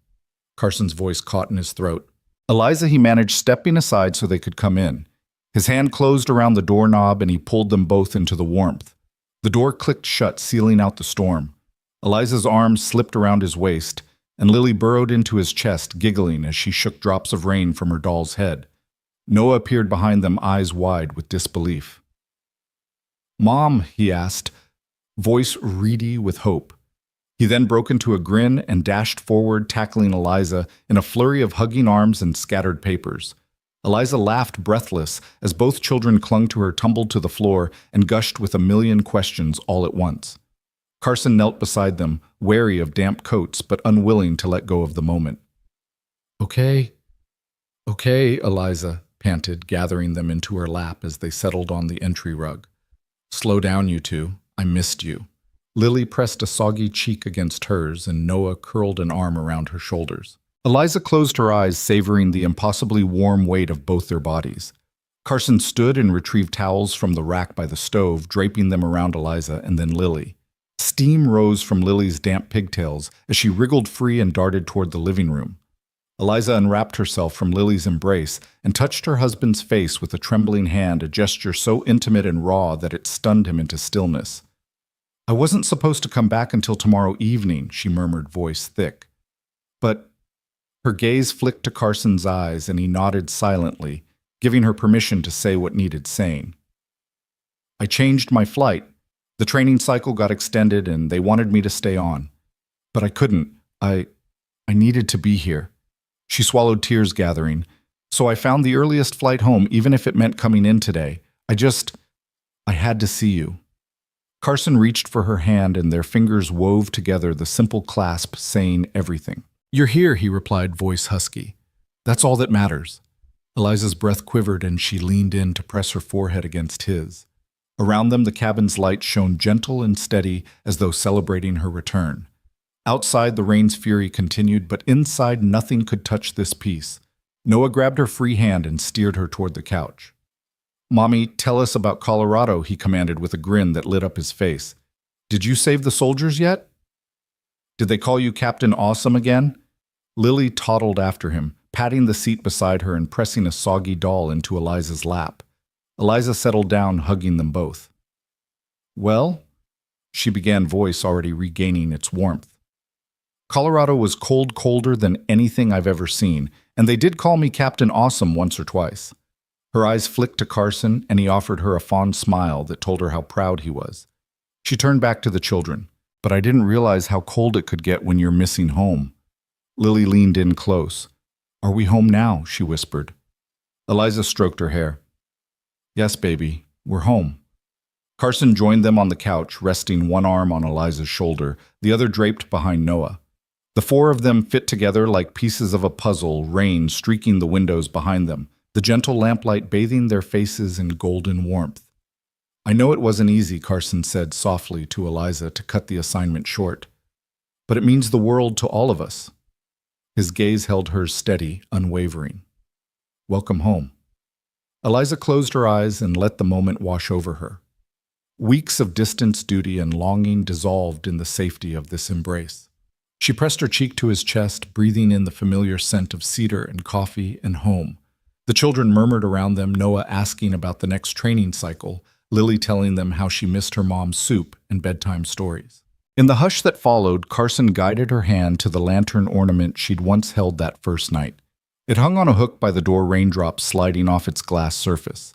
Carson's voice caught in his throat. Eliza, he managed stepping aside so they could come in. His hand closed around the doorknob and he pulled them both into the warmth. The door clicked shut, sealing out the storm. Eliza's arms slipped around his waist, and Lily burrowed into his chest, giggling as she shook drops of rain from her doll's head. Noah appeared behind them, eyes wide with disbelief. "Mom," he asked, voice reedy with hope. He then broke into a grin and dashed forward, tackling Eliza in a flurry of hugging arms and scattered papers. Eliza laughed, breathless, as both children clung to her, tumbled to the floor, and gushed with a million questions all at once. Carson knelt beside them, wary of damp coats but unwilling to let go of the moment. Okay, Eliza panted, gathering them into her lap as they settled on the entry rug. "Slow down, you two. I missed you." Lily pressed a soggy cheek against hers, and Noah curled an arm around her shoulders. Eliza closed her eyes, savoring the impossibly warm weight of both their bodies. Carson stood and retrieved towels from the rack by the stove, draping them around Eliza and then Lily. Steam rose from Lily's damp pigtails as she wriggled free and darted toward the living room. Eliza unwrapped herself from Lily's embrace and touched her husband's face with a trembling hand, a gesture so intimate and raw that it stunned him into stillness. "I wasn't supposed to come back until tomorrow evening," she murmured, voice thick. "But—" Her gaze flicked to Carson's eyes, and he nodded silently, giving her permission to say what needed saying. "I changed my flight. The training cycle got extended, and they wanted me to stay on. But I couldn't. I needed to be here." She swallowed, tears gathering. "So I found the earliest flight home, even if it meant coming in today. I had to see you." Carson reached for her hand, and their fingers wove together the simple clasp, saying everything. "You're here," he replied, voice husky. "That's all that matters." Eliza's breath quivered, and she leaned in to press her forehead against his. Around them, the cabin's light shone gentle and steady, as though celebrating her return. Outside, the rain's fury continued, but inside, nothing could touch this peace. Noah grabbed her free hand and steered her toward the couch. "Mommy, tell us about Colorado," he commanded with a grin that lit up his face. "Did you save the soldiers yet? Did they call you Captain Awesome again?" Lily toddled after him, patting the seat beside her and pressing a soggy doll into Eliza's lap. Eliza settled down, hugging them both. "Well," she began, voice already regaining its warmth. "Colorado was colder than anything I've ever seen, and they did call me Captain Awesome once or twice." Her eyes flicked to Carson, and he offered her a fond smile that told her how proud he was. She turned back to the children. "But I didn't realize how cold it could get when you're missing home." Lily leaned in close. "Are we home now?" she whispered. Eliza stroked her hair. "Yes, baby, we're home." Carson joined them on the couch, resting one arm on Eliza's shoulder, the other draped behind Noah. The four of them fit together like pieces of a puzzle, rain streaking the windows behind them, the gentle lamplight bathing their faces in golden warmth. "I know it wasn't easy," Carson said softly to Eliza to cut the assignment short. "But it means the world to all of us." His gaze held hers steady, unwavering. "Welcome home." Eliza closed her eyes and let the moment wash over her. Weeks of distance, duty, and longing dissolved in the safety of this embrace. She pressed her cheek to his chest, breathing in the familiar scent of cedar and coffee and home. The children murmured around them, Noah asking about the next training cycle, Lily telling them how she missed her mom's soup and bedtime stories. In the hush that followed, Carson guided her hand to the lantern ornament she'd once held that first night. It hung on a hook by the door, raindrops sliding off its glass surface.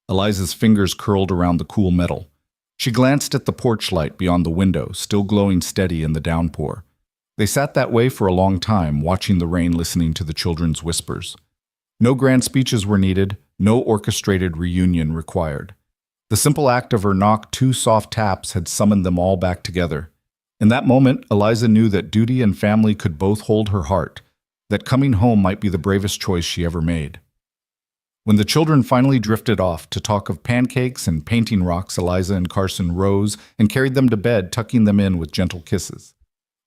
Eliza's fingers curled around the cool metal. She glanced at the porch light beyond the window, still glowing steady in the downpour. They sat that way for a long time, watching the rain, listening to the children's whispers. No grand speeches were needed, no orchestrated reunion required. The simple act of her knock, 2 soft taps, had summoned them all back together. In that moment, Eliza knew that duty and family could both hold her heart, that coming home might be the bravest choice she ever made. When the children finally drifted off to talk of pancakes and painting rocks, Eliza and Carson rose and carried them to bed, tucking them in with gentle kisses.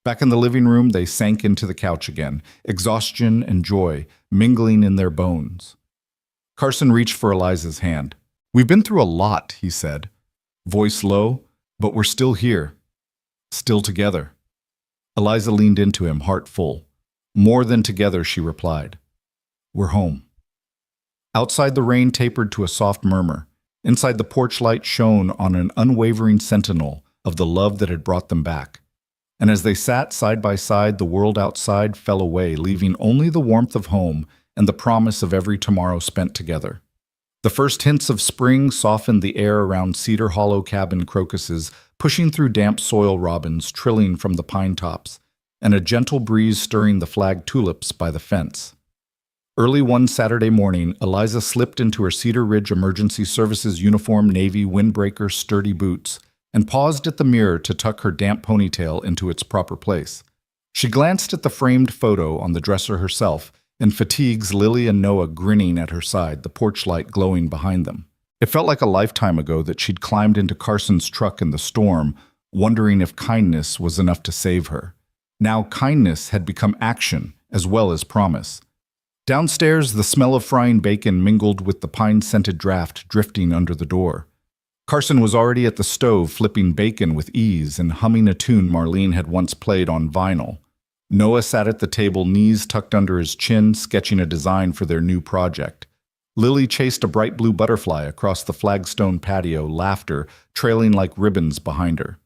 Back in the living room, they sank into the couch again, exhaustion and joy mingling in their bones. Carson reached for Eliza's hand. "We've been through a lot," he said, voice low, "but we're still here, still together." Eliza leaned into him, heart full. "More than together," she replied. "We're home." Outside, the rain tapered to a soft murmur. Inside, the porch light shone on an unwavering sentinel of the love that had brought them back. And as they sat side by side, the world outside fell away, leaving only the warmth of home and the promise of every tomorrow spent together. The first hints of spring softened the air around Cedar Hollow cabin crocuses, pushing through damp soil robins trilling from the pine tops, and a gentle breeze stirring the flagged tulips by the fence. Early one Saturday morning, Eliza slipped into her Cedar Ridge Emergency Services uniform, navy windbreaker sturdy boots, and paused at the mirror to tuck her damp ponytail into its proper place. She glanced at the framed photo on the dresser herself, in fatigues, Lily and Noah grinning at her side, the porch light glowing behind them. It felt like a lifetime ago that she'd climbed into Carson's truck in the storm, wondering if kindness was enough to save her. Now kindness had become action as well as promise. Downstairs, the smell of frying bacon mingled with the pine-scented draft drifting under the door. Carson was already at the stove flipping bacon with ease and humming a tune Marlene had once played on vinyl. Noah sat at the table, knees tucked under his chin, sketching a design for their new project. Lily chased a bright blue butterfly across the flagstone patio, laughter trailing like ribbons behind her.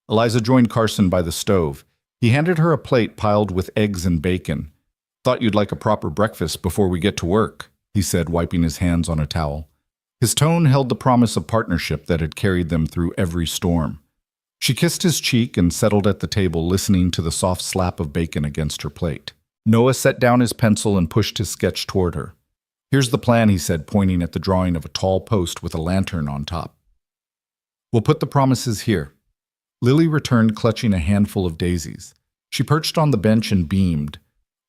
Eliza joined Carson by the stove. He handed her a plate piled with eggs and bacon. "Thought you'd like a proper breakfast before we get to work," he said, wiping his hands on a towel. His tone held the promise of partnership that had carried them through every storm. She kissed his cheek and settled at the table, listening to the soft slap of bacon against her plate. Noah set down his pencil and pushed his sketch toward her. "Here's the plan," he said, pointing at the drawing of a tall post with a lantern on top. "We'll put the promises here." Lily returned, clutching a handful of daisies. She perched on the bench and beamed.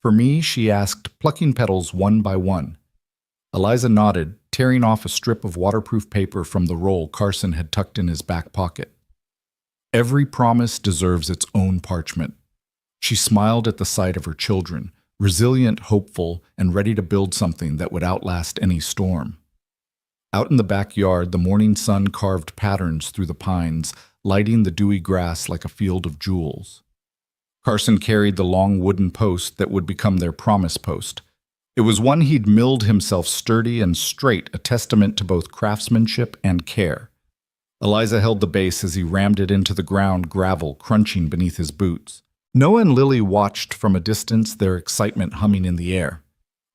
"For me?" she asked, plucking petals one by one. Eliza nodded, tearing off a strip of waterproof paper from the roll Carson had tucked in his back pocket. "Every promise deserves its own parchment." She smiled at the sight of her children, resilient, hopeful, and ready to build something that would outlast any storm. Out in the backyard, the morning sun carved patterns through the pines, lighting the dewy grass like a field of jewels. Carson carried the long wooden post that would become their promise post. It was one he'd milled himself sturdy and straight, a testament to both craftsmanship and care. Eliza held the base as he rammed it into the ground, gravel crunching beneath his boots. Noah and Lily watched from a distance, their excitement humming in the air.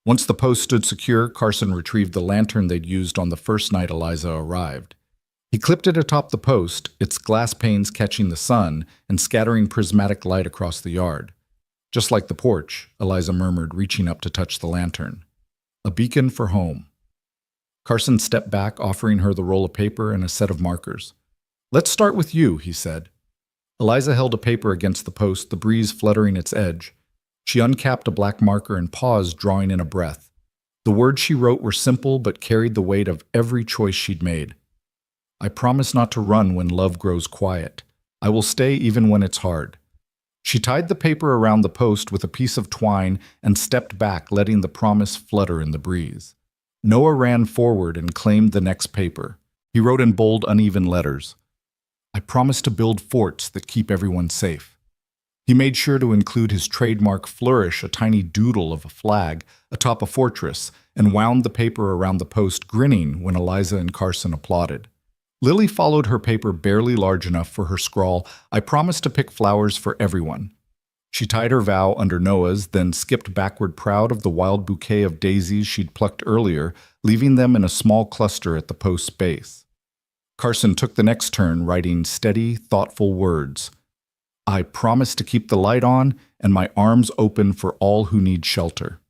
Once the post stood secure, Carson retrieved the lantern they'd used on the first night Eliza arrived. He clipped it atop the post, its glass panes catching the sun and scattering prismatic light across the yard. "Just like the porch," Eliza murmured, reaching up to touch the lantern. "A beacon for home." Carson stepped back, offering her the roll of paper and a set of markers. "Let's start with you," he said. Eliza held a paper against the post, the breeze fluttering its edge. She uncapped a black marker and paused, drawing in a breath. The words she wrote were simple but carried the weight of every choice she'd made. "I promise not to run when love grows quiet. I will stay even when it's hard." She tied the paper around the post with a piece of twine and stepped back, letting the promise flutter in the breeze. Noah ran forward and claimed the next paper. He wrote in bold, uneven letters, "I promise to build forts that keep everyone safe." He made sure to include his trademark flourish, a tiny doodle of a flag atop a fortress, and wound the paper around the post, grinning when Eliza and Carson applauded. Lily followed her paper, barely large enough for her scrawl, "I promise to pick flowers for everyone." She tied her vow under Noah's, then skipped backward, proud of the wild bouquet of daisies she'd plucked earlier, leaving them in a small cluster at the post's base. Carson took the next turn, writing steady, thoughtful words. "I promise to keep the light on and my arms open for all who need shelter."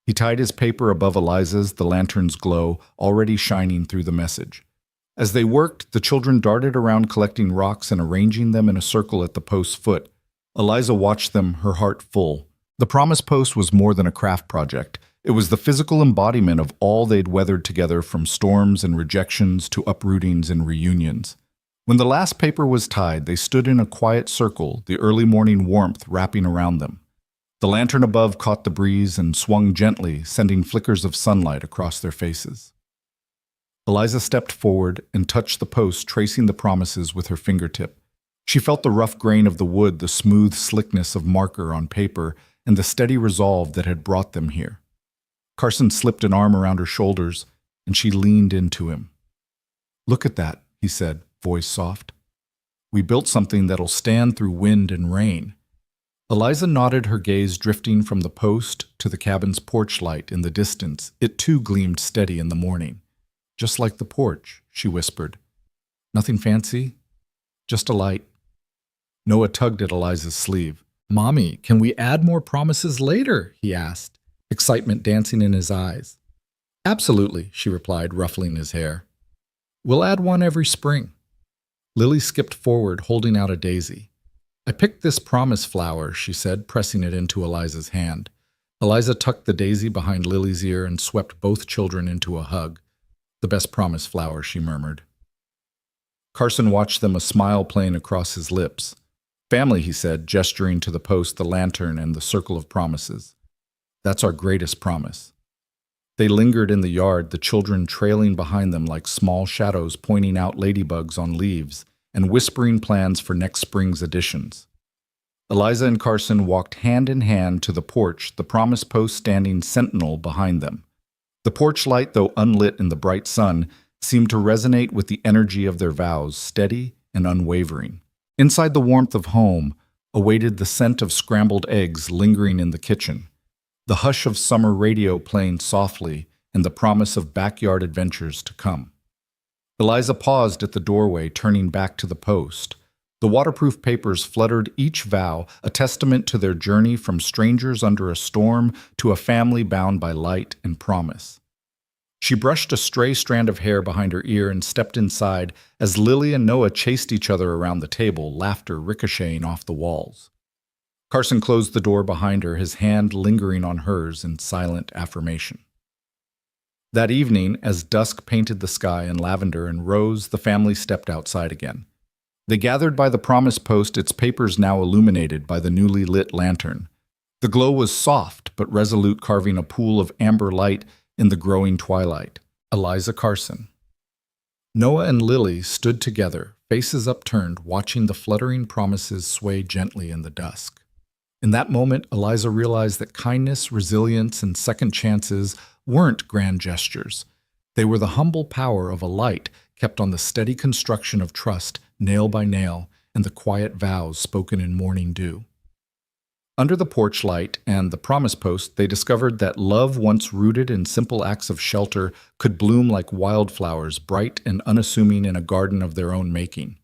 He tied his paper above Eliza's, the lantern's glow already shining through the message. As they worked, the children darted around collecting rocks and arranging them in a circle at the post's foot. Eliza watched them, her heart full. The promise post was more than a craft project. It was the physical embodiment of all they'd weathered together, from storms and rejections to uprootings and reunions. When the last paper was tied, they stood in a quiet circle, the early morning warmth wrapping around them. The lantern above caught the breeze and swung gently, sending flickers of sunlight across their faces. Eliza stepped forward and touched the post, tracing the promises with her fingertip. She felt the rough grain of the wood, the smooth slickness of marker on paper, and the steady resolve that had brought them here. Carson slipped an arm around her shoulders, and she leaned into him. "Look at that," he said, voice soft. "We built something that'll stand through wind and rain." Eliza nodded, her gaze drifting from the post to the cabin's porch light in the distance. It too gleamed steady in the morning. "Just like the porch," she whispered. "Nothing fancy? Just a light." Noah tugged at Eliza's sleeve. "Mommy, can we add more promises later?" he asked, excitement dancing in his eyes. "Absolutely," she replied, ruffling his hair. "We'll add one every spring." Lily skipped forward, holding out a daisy. "I picked this promise flower," she said, pressing it into Eliza's hand. Eliza tucked the daisy behind Lily's ear and swept both children into a hug. "The best promise flower," she murmured. Carson watched them, a smile playing across his lips. "Family," he said, gesturing to the post, the lantern, and the circle of promises. That's our greatest promise. They lingered in the yard, the children trailing behind them like small shadows pointing out ladybugs on leaves and whispering plans for next spring's additions. Eliza and Carson walked hand in hand to the porch, the promise post standing sentinel behind them. The porch light, though unlit in the bright sun, seemed to resonate with the energy of their vows, steady and unwavering. Inside the warmth of home awaited the scent of scrambled eggs lingering in the kitchen, the hush of summer radio playing softly, and the promise of backyard adventures to come. Eliza paused at the doorway, turning back to the post. The waterproof papers fluttered each vow, a testament to their journey from strangers under a storm to a family bound by light and promise. She brushed a stray strand of hair behind her ear and stepped inside as Lily and Noah chased each other around the table, laughter ricocheting off the walls. Carson closed the door behind her, his hand lingering on hers in silent affirmation. That evening, as dusk painted the sky in lavender and rose, the family stepped outside again. They gathered by the promise post, its papers now illuminated by the newly lit lantern. The glow was soft but resolute, carving a pool of amber light in the growing twilight. Eliza Carson. Noah and Lily stood together, faces upturned, watching the fluttering promises sway gently in the dusk. In that moment, Eliza realized that kindness, resilience, and second chances weren't grand gestures. They were the humble power of a light kept on the steady construction of trust, nail by nail, and the quiet vows spoken in morning dew. Under the porch light and the promise post, they discovered that love once rooted in simple acts of shelter could bloom like wildflowers, bright and unassuming in a garden of their own making.